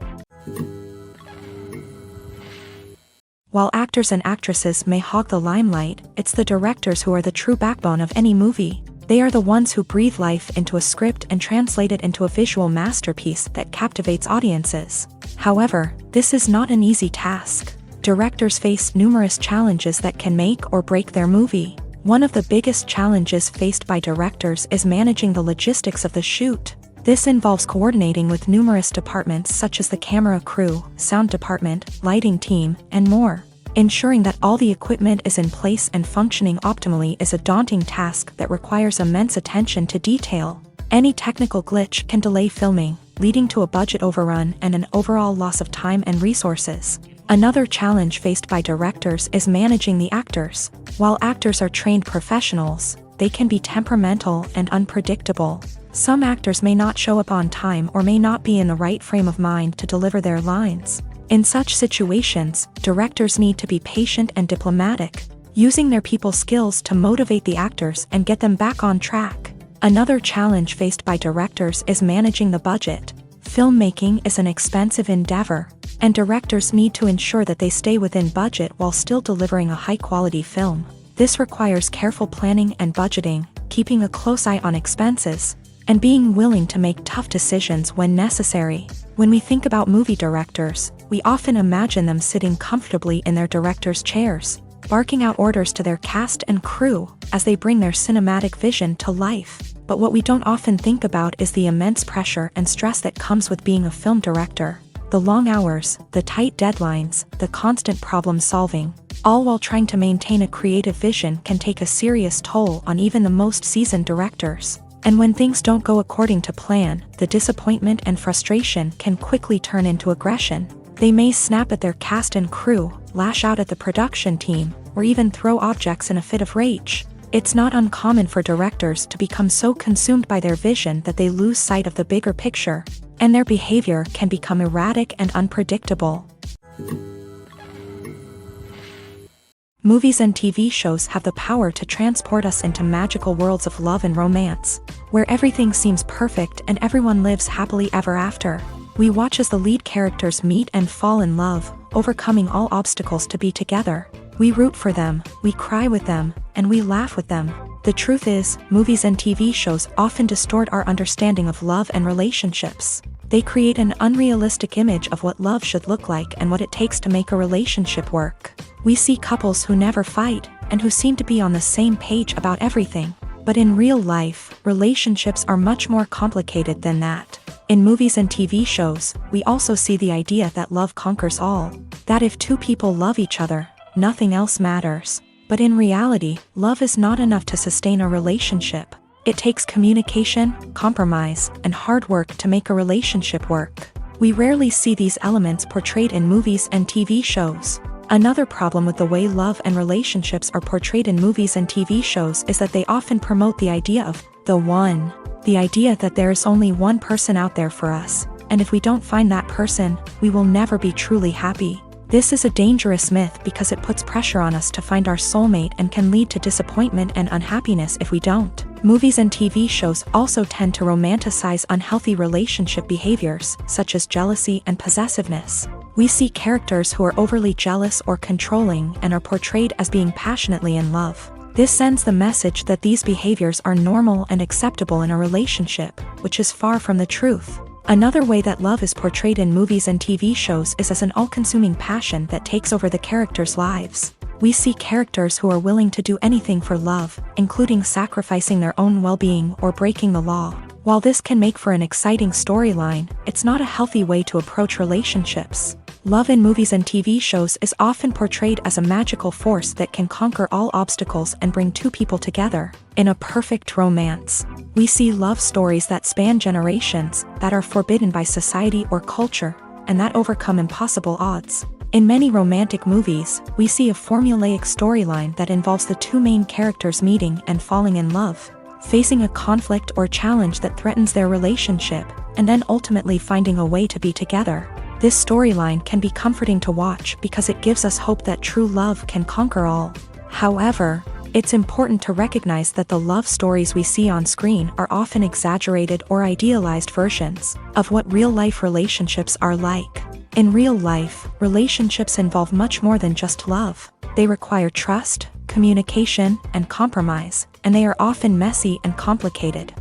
While actors and actresses may hog the limelight, it's the directors who are the true backbone of any movie. They are the ones who breathe life into a script and translate it into a visual masterpiece that captivates audiences. However, this is not an easy task. Directors face numerous challenges that can make or break their movie. One of the biggest challenges faced by directors is managing the logistics of the shoot. This involves coordinating with numerous departments such as the camera crew, sound department, lighting team, and more. Ensuring that all the equipment is in place and functioning optimally is a daunting task that requires immense attention to detail. Any technical glitch can delay filming, leading to a budget overrun and an overall loss of time and resources. Another challenge faced by directors is managing the actors. While actors are trained professionals, they can be temperamental and unpredictable. Some actors may not show up on time or may not be in the right frame of mind to deliver their lines. In such situations, directors need to be patient and diplomatic, using their people skills to motivate the actors and get them back on track. Another challenge faced by directors is managing the budget. Filmmaking is an expensive endeavor, and directors need to ensure that they stay within budget while still delivering a high-quality film. This requires careful planning and budgeting, keeping a close eye on expenses, and being willing to make tough decisions when necessary. When we think about movie directors, we often imagine them sitting comfortably in their director's chairs, barking out orders to their cast and crew as they bring their cinematic vision to life. But what we don't often think about is the immense pressure and stress that comes with being a film director. The long hours, the tight deadlines, the constant problem solving, all while trying to maintain a creative vision can take a serious toll on even the most seasoned directors. And when things don't go according to plan, the disappointment and frustration can quickly turn into aggression. They may snap at their cast and crew, lash out at the production team, or even throw objects in a fit of rage. It's not uncommon for directors to become so consumed by their vision that they lose sight of the bigger picture, and their behavior can become erratic and unpredictable. Movies and TV shows have the power to transport us into magical worlds of love and romance, where everything seems perfect and everyone lives happily ever after. We watch as the lead characters meet and fall in love, overcoming all obstacles to be together. We root for them, we cry with them, and we laugh with them. The truth is, movies and TV shows often distort our understanding of love and relationships. They create an unrealistic image of what love should look like and what it takes to make a relationship work. We see couples who never fight, and who seem to be on the same page about everything. But in real life, relationships are much more complicated than that. In movies and TV shows, we also see the idea that love conquers all. That if two people love each other, nothing else matters. But in reality, love is not enough to sustain a relationship. It takes communication, compromise, and hard work to make a relationship work. We rarely see these elements portrayed in movies and TV shows. Another problem with the way love and relationships are portrayed in movies and TV shows is that they often promote the idea of the one. The idea that there is only one person out there for us, and if we don't find that person, we will never be truly happy. This is a dangerous myth because it puts pressure on us to find our soulmate and can lead to disappointment and unhappiness if we don't. Movies and TV shows also tend to romanticize unhealthy relationship behaviors, such as jealousy and possessiveness. We see characters who are overly jealous or controlling and are portrayed as being passionately in love. This sends the message that these behaviors are normal and acceptable in a relationship, which is far from the truth. Another way that love is portrayed in movies and TV shows is as an all-consuming passion that takes over the characters' lives. We see characters who are willing to do anything for love, including sacrificing their own well-being or breaking the law. While this can make for an exciting storyline, it's not a healthy way to approach relationships. Love in movies and TV shows is often portrayed as a magical force that can conquer all obstacles and bring two people together in a perfect romance. We see love stories that span generations, that are forbidden by society or culture, and that overcome impossible odds. In many romantic movies, we see a formulaic storyline that involves the two main characters meeting and falling in love, facing a conflict or challenge that threatens their relationship, and then ultimately finding a way to be together. This storyline can be comforting to watch because it gives us hope that true love can conquer all. However, it's important to recognize that the love stories we see on screen are often exaggerated or idealized versions of what real-life relationships are like. In real life, relationships involve much more than just love. They require trust, communication, and compromise, and they are often messy and complicated.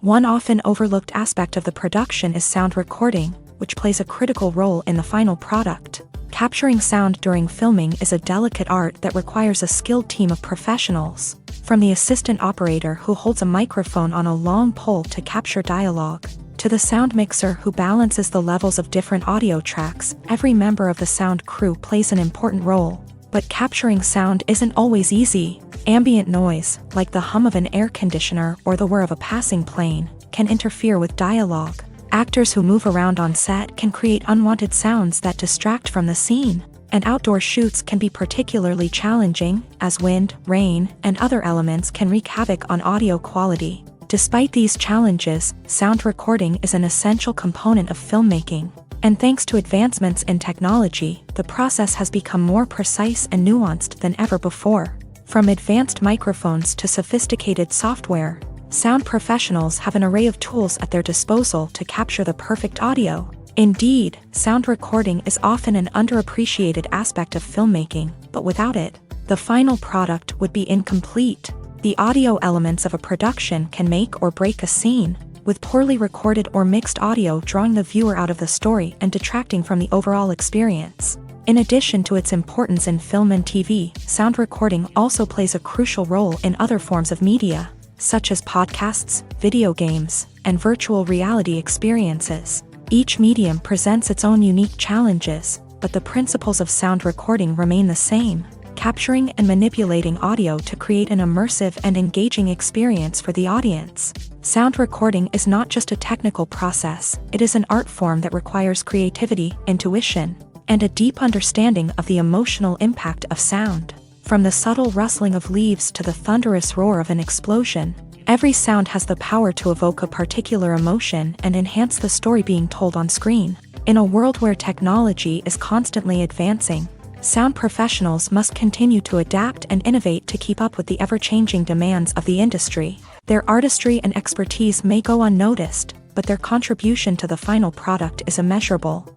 One often overlooked aspect of the production is sound recording, which plays a critical role in the final product. Capturing sound during filming is a delicate art that requires a skilled team of professionals. From the assistant operator who holds a microphone on a long pole to capture dialogue, to the sound mixer who balances the levels of different audio tracks, every member of the sound crew plays an important role. But capturing sound isn't always easy. Ambient noise, like the hum of an air conditioner or the whir of a passing plane, can interfere with dialogue. Actors who move around on set can create unwanted sounds that distract from the scene. And outdoor shoots can be particularly challenging, as wind, rain, and other elements can wreak havoc on audio quality. Despite these challenges, sound recording is an essential component of filmmaking. And thanks to advancements in technology, the process has become more precise and nuanced than ever before. From advanced microphones to sophisticated software, sound professionals have an array of tools at their disposal to capture the perfect audio. Indeed, sound recording is often an underappreciated aspect of filmmaking, but without it, the final product would be incomplete. The audio elements of a production can make or break a scene, with poorly recorded or mixed audio drawing the viewer out of the story and detracting from the overall experience. In addition to its importance in film and TV, sound recording also plays a crucial role in other forms of media, such as podcasts, video games, and virtual reality experiences. Each medium presents its own unique challenges, but the principles of sound recording remain the same: capturing and manipulating audio to create an immersive and engaging experience for the audience. Sound recording is not just a technical process, it is an art form that requires creativity, intuition, and a deep understanding of the emotional impact of sound. From the subtle rustling of leaves to the thunderous roar of an explosion, every sound has the power to evoke a particular emotion and enhance the story being told on screen. In a world where technology is constantly advancing, sound professionals must continue to adapt and innovate to keep up with the ever-changing demands of the industry. Their artistry and expertise may go unnoticed, but their contribution to the final product is immeasurable.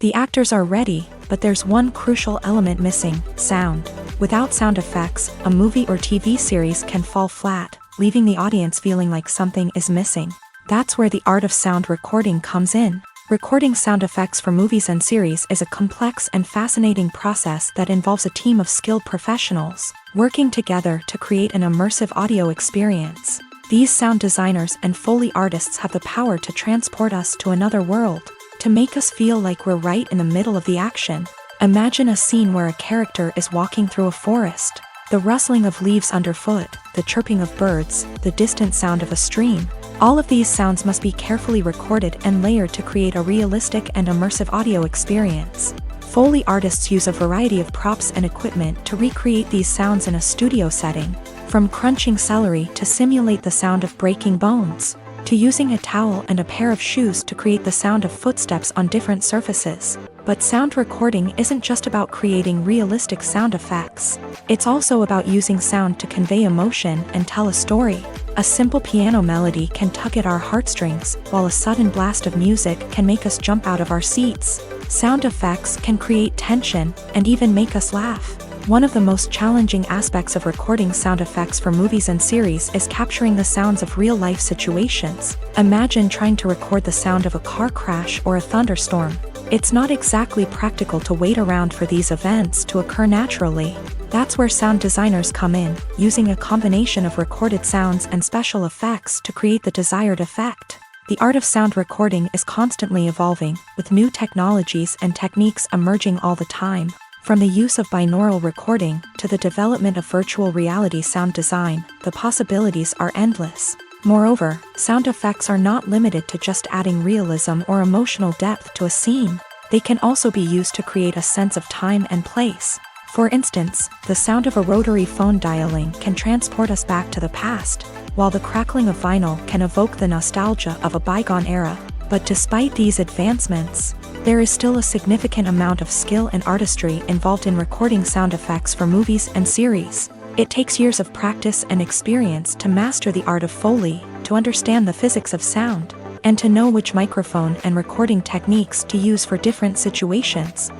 The actors are ready, but there's one crucial element missing: sound. Without sound effects, a movie or TV series can fall flat, leaving the audience feeling like something is missing. That's where the art of sound recording comes in. Recording sound effects for movies and series is a complex and fascinating process that involves a team of skilled professionals working together to create an immersive audio experience. These sound designers and Foley artists have the power to transport us to another world, to make us feel like we're right in the middle of the action. Imagine a scene where a character is walking through a forest. The rustling of leaves underfoot, the chirping of birds, the distant sound of a stream. All of these sounds must be carefully recorded and layered to create a realistic and immersive audio experience. Foley artists use a variety of props and equipment to recreate these sounds in a studio setting, from crunching celery to simulate the sound of breaking bones, to using a towel and a pair of shoes to create the sound of footsteps on different surfaces. But sound recording isn't just about creating realistic sound effects. It's also about using sound to convey emotion and tell a story. A simple piano melody can tug at our heartstrings, while a sudden blast of music can make us jump out of our seats. Sound effects can create tension and even make us laugh. One of the most challenging aspects of recording sound effects for movies and series is capturing the sounds of real-life situations. Imagine trying to record the sound of a car crash or a thunderstorm. It's not exactly practical to wait around for these events to occur naturally. That's where sound designers come in, using a combination of recorded sounds and special effects to create the desired effect. The art of sound recording is constantly evolving, with new technologies and techniques emerging all the time. From the use of binaural recording to the development of virtual reality sound design, the possibilities are endless. Moreover, sound effects are not limited to just adding realism or emotional depth to a scene. They can also be used to create a sense of time and place. For instance, the sound of a rotary phone dialing can transport us back to the past, while the crackling of vinyl can evoke the nostalgia of a bygone era. But despite these advancements, there is still a significant amount of skill and artistry involved in recording sound effects for movies and series. It takes years of practice and experience to master the art of Foley, to understand the physics of sound, and to know which microphone and recording techniques to use for different situations.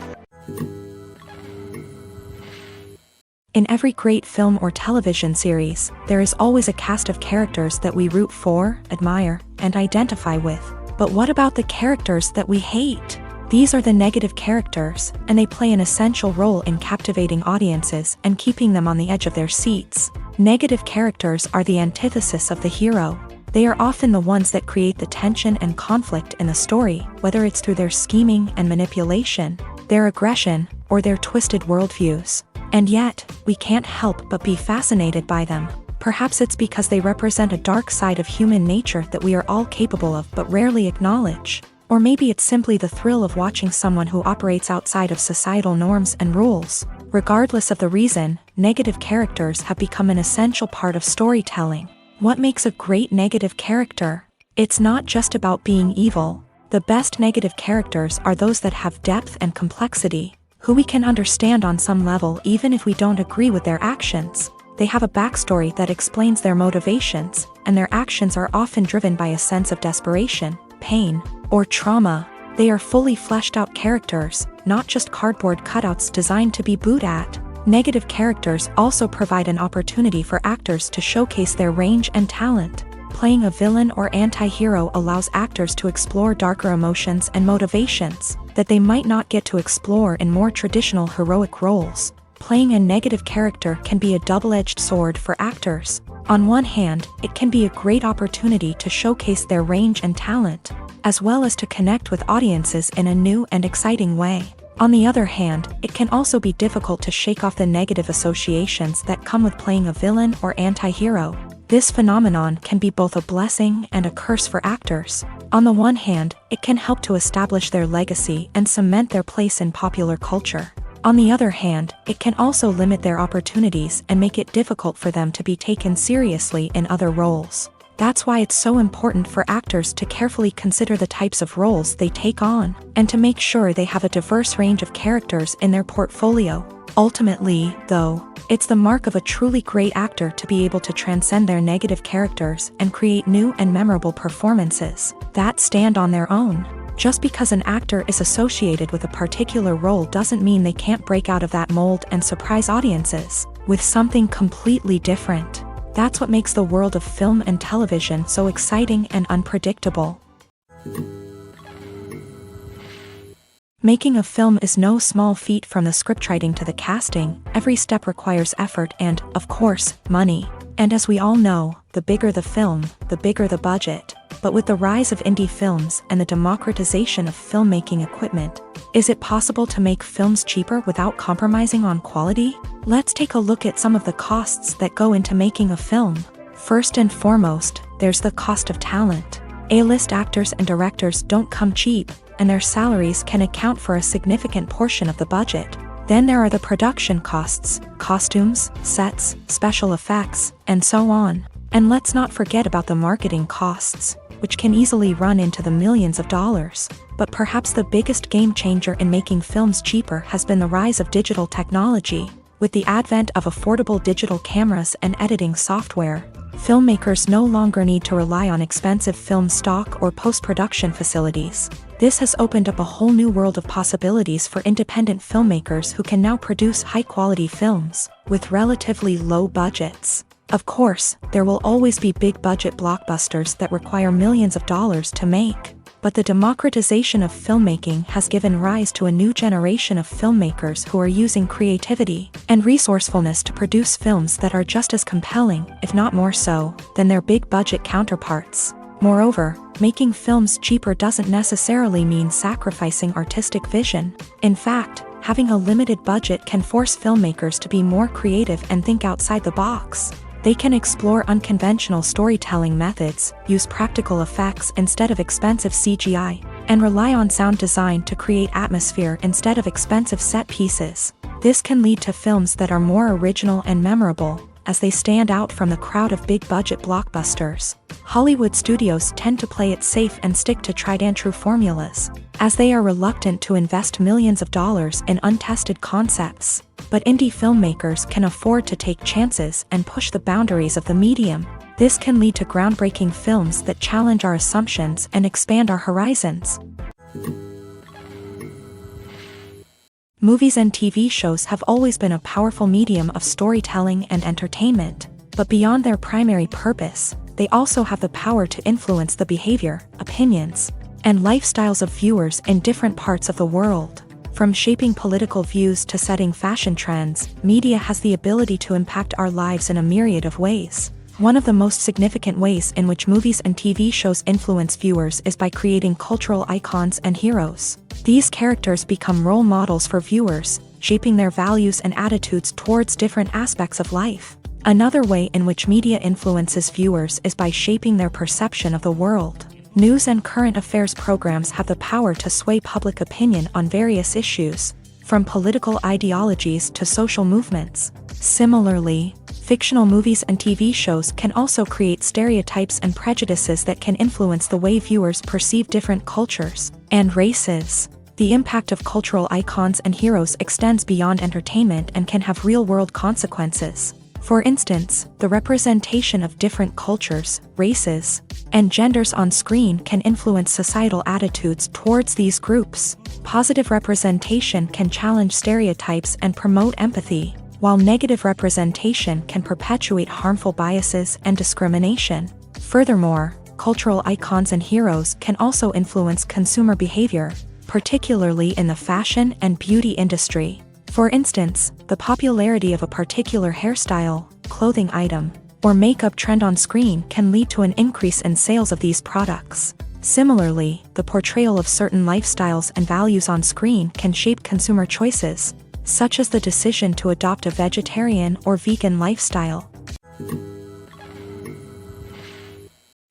In every great film or television series, there is always a cast of characters that we root for, admire, and identify with. But what about the characters that we hate? These are the negative characters, and they play an essential role in captivating audiences and keeping them on the edge of their seats. Negative characters are the antithesis of the hero. They are often the ones that create the tension and conflict in the story, whether it's through their scheming and manipulation, their aggression, or their twisted worldviews. And yet, we can't help but be fascinated by them. Perhaps it's because they represent a dark side of human nature that we are all capable of but rarely acknowledge. Or maybe it's simply the thrill of watching someone who operates outside of societal norms and rules. Regardless of the reason, negative characters have become an essential part of storytelling. What makes a great negative character? It's not just about being evil. The best negative characters are those that have depth and complexity, who we can understand on some level even if we don't agree with their actions. They have a backstory that explains their motivations, and their actions are often driven by a sense of desperation, pain, or trauma. They are fully fleshed out characters, not just cardboard cutouts designed to be booed at. Negative characters also provide an opportunity for actors to showcase their range and talent. Playing a villain or anti-hero allows actors to explore darker emotions and motivations that they might not get to explore in more traditional heroic roles. Playing a negative character can be a double-edged sword for actors. On one hand, it can be a great opportunity to showcase their range and talent, as well as to connect with audiences in a new and exciting way. On the other hand, it can also be difficult to shake off the negative associations that come with playing a villain or anti-hero. This phenomenon can be both a blessing and a curse for actors. On the one hand, it can help to establish their legacy and cement their place in popular culture. On the other hand, it can also limit their opportunities and make it difficult for them to be taken seriously in other roles. That's why it's so important for actors to carefully consider the types of roles they take on, and to make sure they have a diverse range of characters in their portfolio. Ultimately, though, it's the mark of a truly great actor to be able to transcend their negative characters and create new and memorable performances that stand on their own. Just because an actor is associated with a particular role doesn't mean they can't break out of that mold and surprise audiences with something completely different. That's what makes the world of film and television so exciting and unpredictable. Making a film is no small feat. From the scriptwriting to the casting, every step requires effort and, of course, money. And as we all know, the bigger the film, the bigger the budget. But with the rise of indie films and the democratization of filmmaking equipment, is it possible to make films cheaper without compromising on quality? Let's take a look at some of the costs that go into making a film. First and foremost, there's the cost of talent. A-list actors and directors don't come cheap, and their salaries can account for a significant portion of the budget. Then there are the production costs, costumes, sets, special effects, and so on. And let's not forget about the marketing costs, which can easily run into the millions of dollars. But perhaps the biggest game changer in making films cheaper has been the rise of digital technology. With the advent of affordable digital cameras and editing software, filmmakers no longer need to rely on expensive film stock or post-production facilities. This has opened up a whole new world of possibilities for independent filmmakers who can now produce high-quality films with relatively low budgets. Of course, there will always be big-budget blockbusters that require millions of dollars to make. But the democratization of filmmaking has given rise to a new generation of filmmakers who are using creativity and resourcefulness to produce films that are just as compelling, if not more so, than their big-budget counterparts. Moreover, making films cheaper doesn't necessarily mean sacrificing artistic vision. In fact, having a limited budget can force filmmakers to be more creative and think outside the box. They can explore unconventional storytelling methods, use practical effects instead of expensive CGI, and rely on sound design to create atmosphere instead of expensive set pieces. This can lead to films that are more original and memorable, as they stand out from the crowd of big-budget blockbusters. Hollywood studios tend to play it safe and stick to tried-and-true formulas, as they are reluctant to invest millions of dollars in untested concepts. But indie filmmakers can afford to take chances and push the boundaries of the medium. This can lead to groundbreaking films that challenge our assumptions and expand our horizons. Movies and TV shows have always been a powerful medium of storytelling and entertainment, but beyond their primary purpose, they also have the power to influence the behavior, opinions, and lifestyles of viewers in different parts of the world. From shaping political views to setting fashion trends, media has the ability to impact our lives in a myriad of ways. One of the most significant ways in which movies and TV shows influence viewers is by creating cultural icons and heroes. These characters become role models for viewers, shaping their values and attitudes towards different aspects of life. Another way in which media influences viewers is by shaping their perception of the world. News and current affairs programs have the power to sway public opinion on various issues, from political ideologies to social movements. Similarly, fictional movies and TV shows can also create stereotypes and prejudices that can influence the way viewers perceive different cultures and races. The impact of cultural icons and heroes extends beyond entertainment and can have real-world consequences. For instance, the representation of different cultures, races, and genders on screen can influence societal attitudes towards these groups. Positive representation can challenge stereotypes and promote empathy, while negative representation can perpetuate harmful biases and discrimination. Furthermore, cultural icons and heroes can also influence consumer behavior, particularly in the fashion and beauty industry. For instance, the popularity of a particular hairstyle, clothing item, or makeup trend on screen can lead to an increase in sales of these products. Similarly, the portrayal of certain lifestyles and values on screen can shape consumer choices, such as the decision to adopt a vegetarian or vegan lifestyle.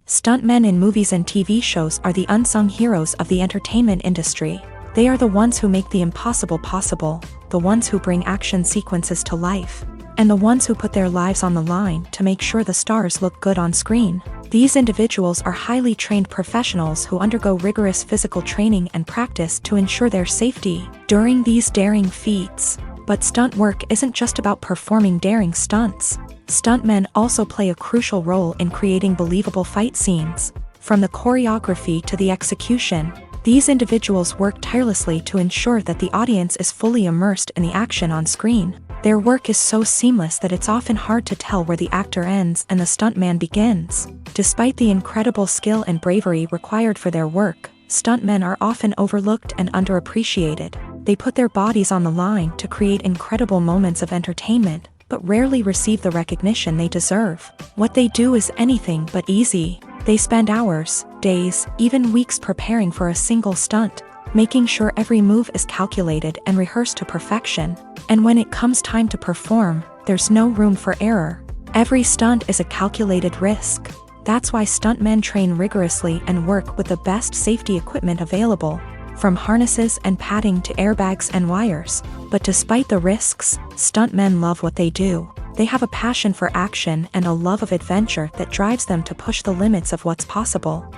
Stuntmen in movies and TV shows are the unsung heroes of the entertainment industry. They are the ones who make the impossible possible, the ones who bring action sequences to life, and the ones who put their lives on the line to make sure the stars look good on screen. These individuals are highly trained professionals who undergo rigorous physical training and practice to ensure their safety during these daring feats. But stunt work isn't just about performing daring stunts. Stuntmen also play a crucial role in creating believable fight scenes. From the choreography to the execution, these individuals work tirelessly to ensure that the audience is fully immersed in the action on screen. Their work is so seamless that it's often hard to tell where the actor ends and the stuntman begins. Despite the incredible skill and bravery required for their work, stuntmen are often overlooked and underappreciated. They put their bodies on the line to create incredible moments of entertainment, but rarely receive the recognition they deserve. What they do is anything but easy. They spend hours, days, even weeks preparing for a single stunt, making sure every move is calculated and rehearsed to perfection. And when it comes time to perform, there's no room for error. Every stunt is a calculated risk. That's why stuntmen train rigorously and work with the best safety equipment available, from harnesses and padding to airbags and wires. But despite the risks, stuntmen love what they do. They have a passion for action and a love of adventure that drives them to push the limits of what's possible.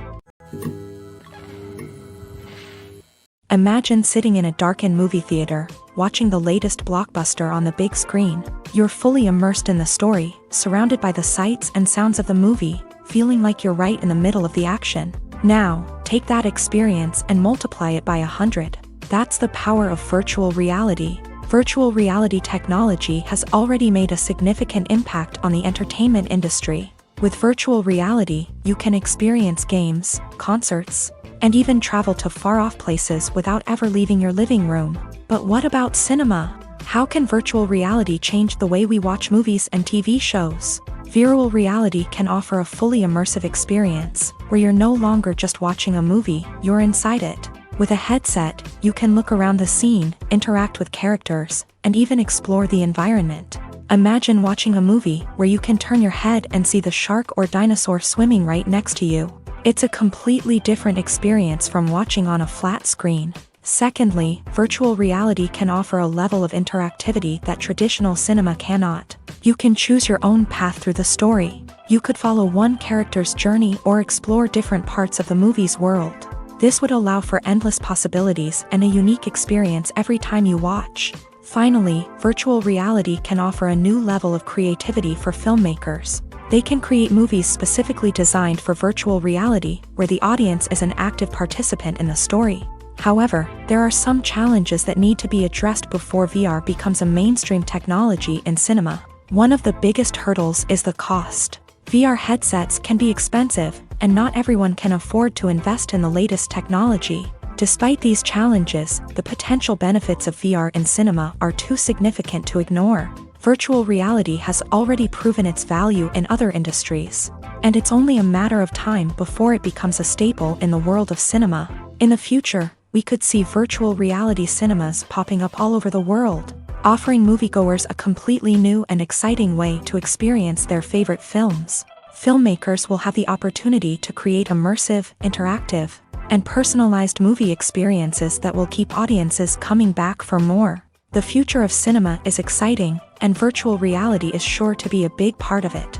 Imagine sitting in a darkened movie theater, watching the latest blockbuster on the big screen. You're fully immersed in the story, surrounded by the sights and sounds of the movie, feeling like you're right in the middle of the action. Now, take that experience and multiply it by 100. That's the power of virtual reality. Virtual reality technology has already made a significant impact on the entertainment industry. With virtual reality, you can experience games, concerts, and even travel to far-off places without ever leaving your living room. But what about cinema? How can virtual reality change the way we watch movies and TV shows? Virtual reality can offer a fully immersive experience, where you're no longer just watching a movie, you're inside it. With a headset, you can look around the scene, interact with characters, and even explore the environment. Imagine watching a movie where you can turn your head and see the shark or dinosaur swimming right next to you. It's a completely different experience from watching on a flat screen. Secondly, virtual reality can offer a level of interactivity that traditional cinema cannot. You can choose your own path through the story. You could follow one character's journey or explore different parts of the movie's world. This would allow for endless possibilities and a unique experience every time you watch. Finally, virtual reality can offer a new level of creativity for filmmakers. They can create movies specifically designed for virtual reality, where the audience is an active participant in the story. However, there are some challenges that need to be addressed before VR becomes a mainstream technology in cinema. One of the biggest hurdles is the cost. VR headsets can be expensive, and not everyone can afford to invest in the latest technology. Despite these challenges, the potential benefits of VR in cinema are too significant to ignore. Virtual reality has already proven its value in other industries, and it's only a matter of time before it becomes a staple in the world of cinema. In the future, we could see virtual reality cinemas popping up all over the world, offering moviegoers a completely new and exciting way to experience their favorite films. Filmmakers will have the opportunity to create immersive, interactive, and personalized movie experiences that will keep audiences coming back for more. The future of cinema is exciting, and virtual reality is sure to be a big part of it.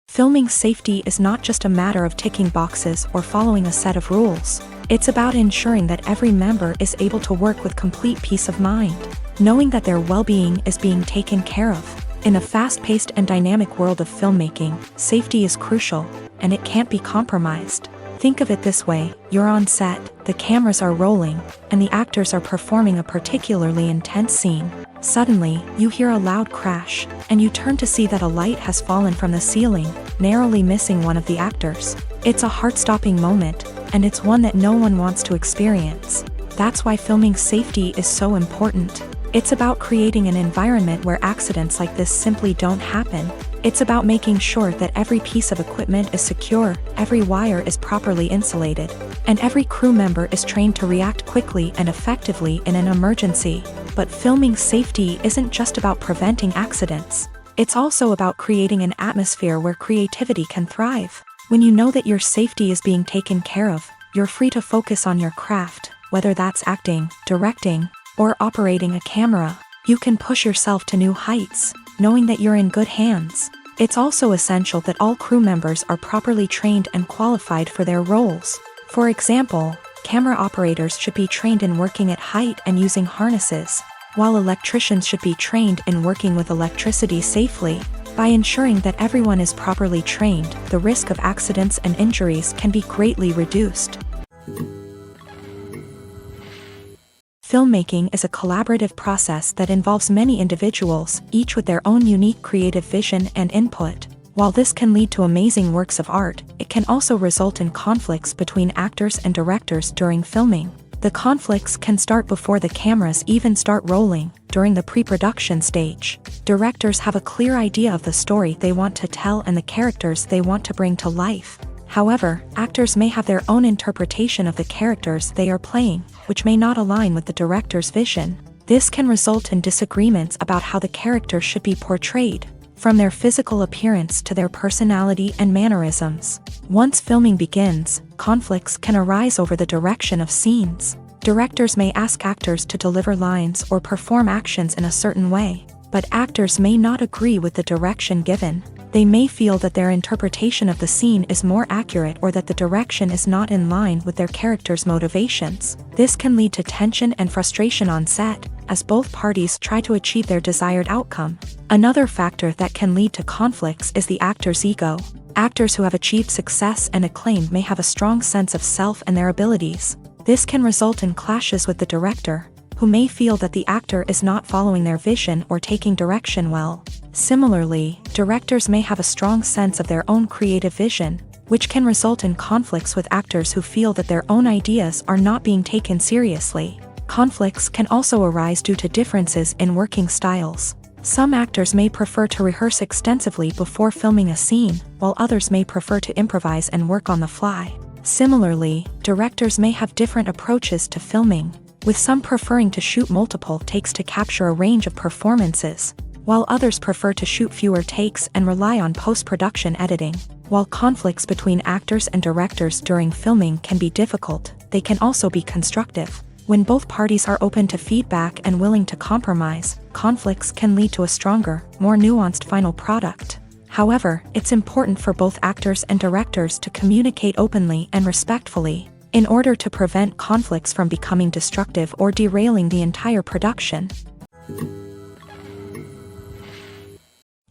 Filming safety is not just a matter of ticking boxes or following a set of rules. It's about ensuring that every member is able to work with complete peace of mind, knowing that their well-being is being taken care of. In a fast-paced and dynamic world of filmmaking, safety is crucial, and it can't be compromised. Think of it this way: you're on set, the cameras are rolling, and the actors are performing a particularly intense scene. Suddenly, you hear a loud crash, and you turn to see that a light has fallen from the ceiling, narrowly missing one of the actors. It's a heart-stopping moment, and it's one that no one wants to experience. That's why filming safety is so important. It's about creating an environment where accidents like this simply don't happen. It's about making sure that every piece of equipment is secure, every wire is properly insulated, and every crew member is trained to react quickly and effectively in an emergency. But filming safety isn't just about preventing accidents. It's also about creating an atmosphere where creativity can thrive. When you know that your safety is being taken care of, you're free to focus on your craft, whether that's acting, directing, or operating a camera. You can push yourself to new heights, knowing that you're in good hands. It's also essential that all crew members are properly trained and qualified for their roles. For example, camera operators should be trained in working at height and using harnesses, while electricians should be trained in working with electricity safely. By ensuring that everyone is properly trained, the risk of accidents and injuries can be greatly reduced. Filmmaking is a collaborative process that involves many individuals, each with their own unique creative vision and input. While this can lead to amazing works of art, it can also result in conflicts between actors and directors during filming. The conflicts can start before the cameras even start rolling, during the pre-production stage. Directors have a clear idea of the story they want to tell and the characters they want to bring to life. However, actors may have their own interpretation of the characters they are playing, which may not align with the director's vision. This can result in disagreements about how the characters should be portrayed, from their physical appearance to their personality and mannerisms. Once filming begins, conflicts can arise over the direction of scenes. Directors may ask actors to deliver lines or perform actions in a certain way, but actors may not agree with the direction given. They may feel that their interpretation of the scene is more accurate or that the direction is not in line with their character's motivations. This can lead to tension and frustration on set, as both parties try to achieve their desired outcome. Another factor that can lead to conflicts is the actor's ego. Actors who have achieved success and acclaim may have a strong sense of self and their abilities. This can result in clashes with the director, who may feel that the actor is not following their vision or taking direction well. Similarly, directors may have a strong sense of their own creative vision, which can result in conflicts with actors who feel that their own ideas are not being taken seriously. Conflicts can also arise due to differences in working styles. Some actors may prefer to rehearse extensively before filming a scene, while others may prefer to improvise and work on the fly. Similarly, directors may have different approaches to filming, with some preferring to shoot multiple takes to capture a range of performances, while others prefer to shoot fewer takes and rely on post-production editing. While conflicts between actors and directors during filming can be difficult, they can also be constructive. When both parties are open to feedback and willing to compromise, conflicts can lead to a stronger, more nuanced final product. However, it's important for both actors and directors to communicate openly and respectfully, in order to prevent conflicts from becoming destructive or derailing the entire production.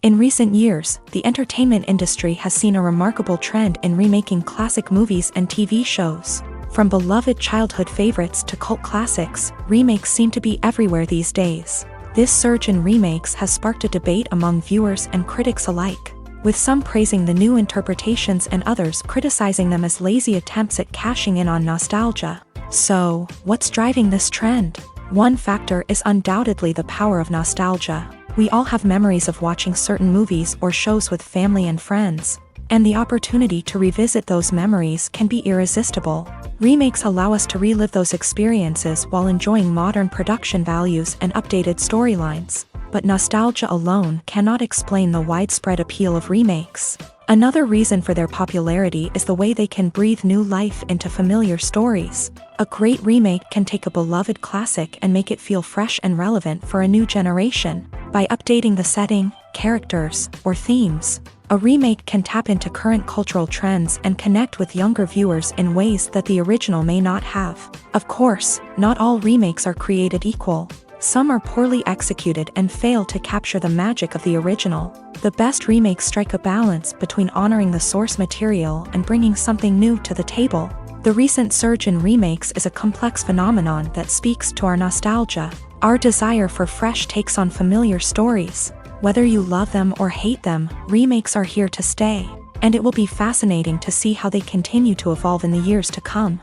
In recent years, the entertainment industry has seen a remarkable trend in remaking classic movies and TV shows. From beloved childhood favorites to cult classics, remakes seem to be everywhere these days. This surge in remakes has sparked a debate among viewers and critics alike, with some praising the new interpretations and others criticizing them as lazy attempts at cashing in on nostalgia. So, what's driving this trend? One factor is undoubtedly the power of nostalgia. We all have memories of watching certain movies or shows with family and friends, and the opportunity to revisit those memories can be irresistible. Remakes allow us to relive those experiences while enjoying modern production values and updated storylines. but nostalgia alone cannot explain the widespread appeal of remakes. Another reason for their popularity is the way they can breathe new life into familiar stories. A great remake can take a beloved classic and make it feel fresh and relevant for a new generation. By updating the setting, characters, or themes, a remake can tap into current cultural trends and connect with younger viewers in ways that the original may not have. Of course, not all remakes are created equal. Some are poorly executed and fail to capture the magic of the original. The best remakes strike a balance between honoring the source material and bringing something new to the table. The recent surge in remakes is a complex phenomenon that speaks to our nostalgia, our desire for fresh takes on familiar stories. Whether you love them or hate them, remakes are here to stay, and it will be fascinating to see how they continue to evolve in the years to come.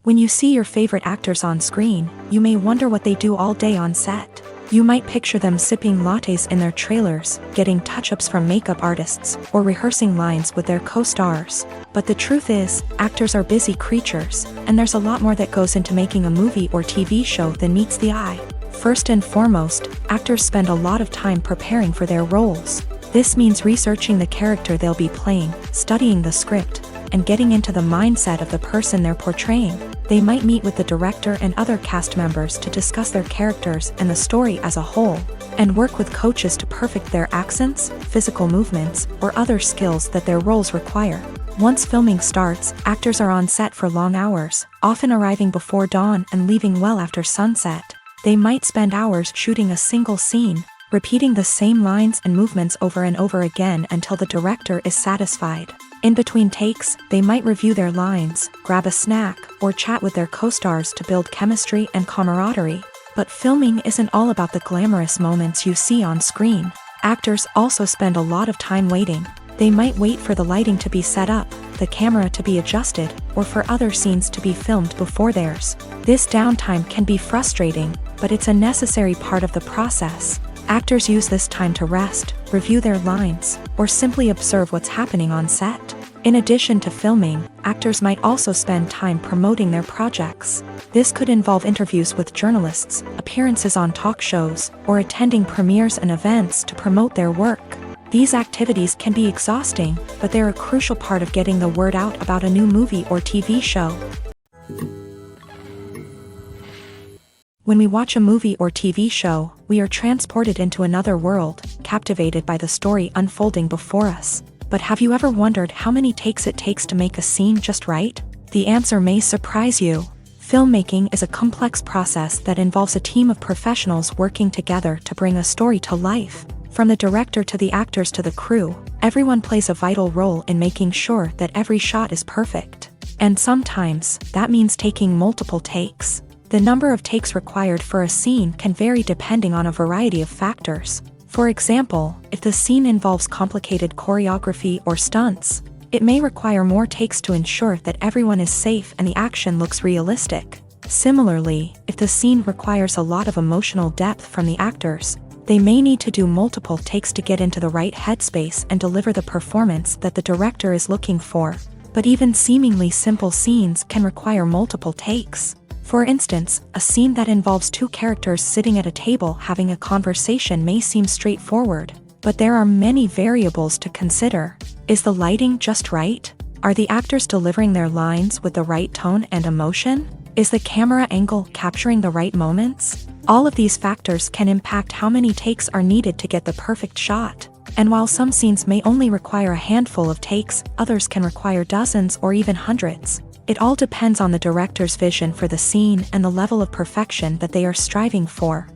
When you see your favorite actors on screen, you may wonder what they do all day on set. You might picture them sipping lattes in their trailers, getting touch-ups from makeup artists, or rehearsing lines with their co-stars. But the truth is, actors are busy creatures, and there's a lot more that goes into making a movie or TV show than meets the eye. First and foremost, actors spend a lot of time preparing for their roles. This means researching the character they'll be playing, studying the script, and getting into the mindset of the person they're portraying. They might meet with the director and other cast members to discuss their characters and the story as a whole, and work with coaches to perfect their accents, physical movements, or other skills that their roles require. Once filming starts, actors are on set for long hours, often arriving before dawn and leaving well after sunset. They might spend hours shooting a single scene, repeating the same lines and movements over and over again until the director is satisfied. In between takes, they might review their lines, grab a snack, or chat with their co-stars to build chemistry and camaraderie. But filming isn't all about the glamorous moments you see on screen. Actors also spend a lot of time waiting. They might wait for the lighting to be set up, the camera to be adjusted, or for other scenes to be filmed before theirs. This downtime can be frustrating, but it's a necessary part of the process. Actors use this time to rest, review their lines, or simply observe what's happening on set. In addition to filming, actors might also spend time promoting their projects. This could involve interviews with journalists, appearances on talk shows, or attending premieres and events to promote their work. These activities can be exhausting, but they're a crucial part of getting the word out about a new movie or TV show. When we watch a movie or TV show, we are transported into another world, captivated by the story unfolding before us. But have you ever wondered how many takes it takes to make a scene just right? The answer may surprise you. Filmmaking is a complex process that involves a team of professionals working together to bring a story to life. From the director to the actors to the crew, everyone plays a vital role in making sure that every shot is perfect. And sometimes, that means taking multiple takes. The number of takes required for a scene can vary depending on a variety of factors. For example, if the scene involves complicated choreography or stunts, it may require more takes to ensure that everyone is safe and the action looks realistic. Similarly, if the scene requires a lot of emotional depth from the actors, they may need to do multiple takes to get into the right headspace and deliver the performance that the director is looking for. But even seemingly simple scenes can require multiple takes. For instance, a scene that involves two characters sitting at a table having a conversation may seem straightforward, but there are many variables to consider. Is the lighting just right? Are the actors delivering their lines with the right tone and emotion? Is the camera angle capturing the right moments? All of these factors can impact how many takes are needed to get the perfect shot. And while some scenes may only require a handful of takes, others can require dozens or even hundreds. It all depends on the director's vision for the scene and the level of perfection that they are striving for.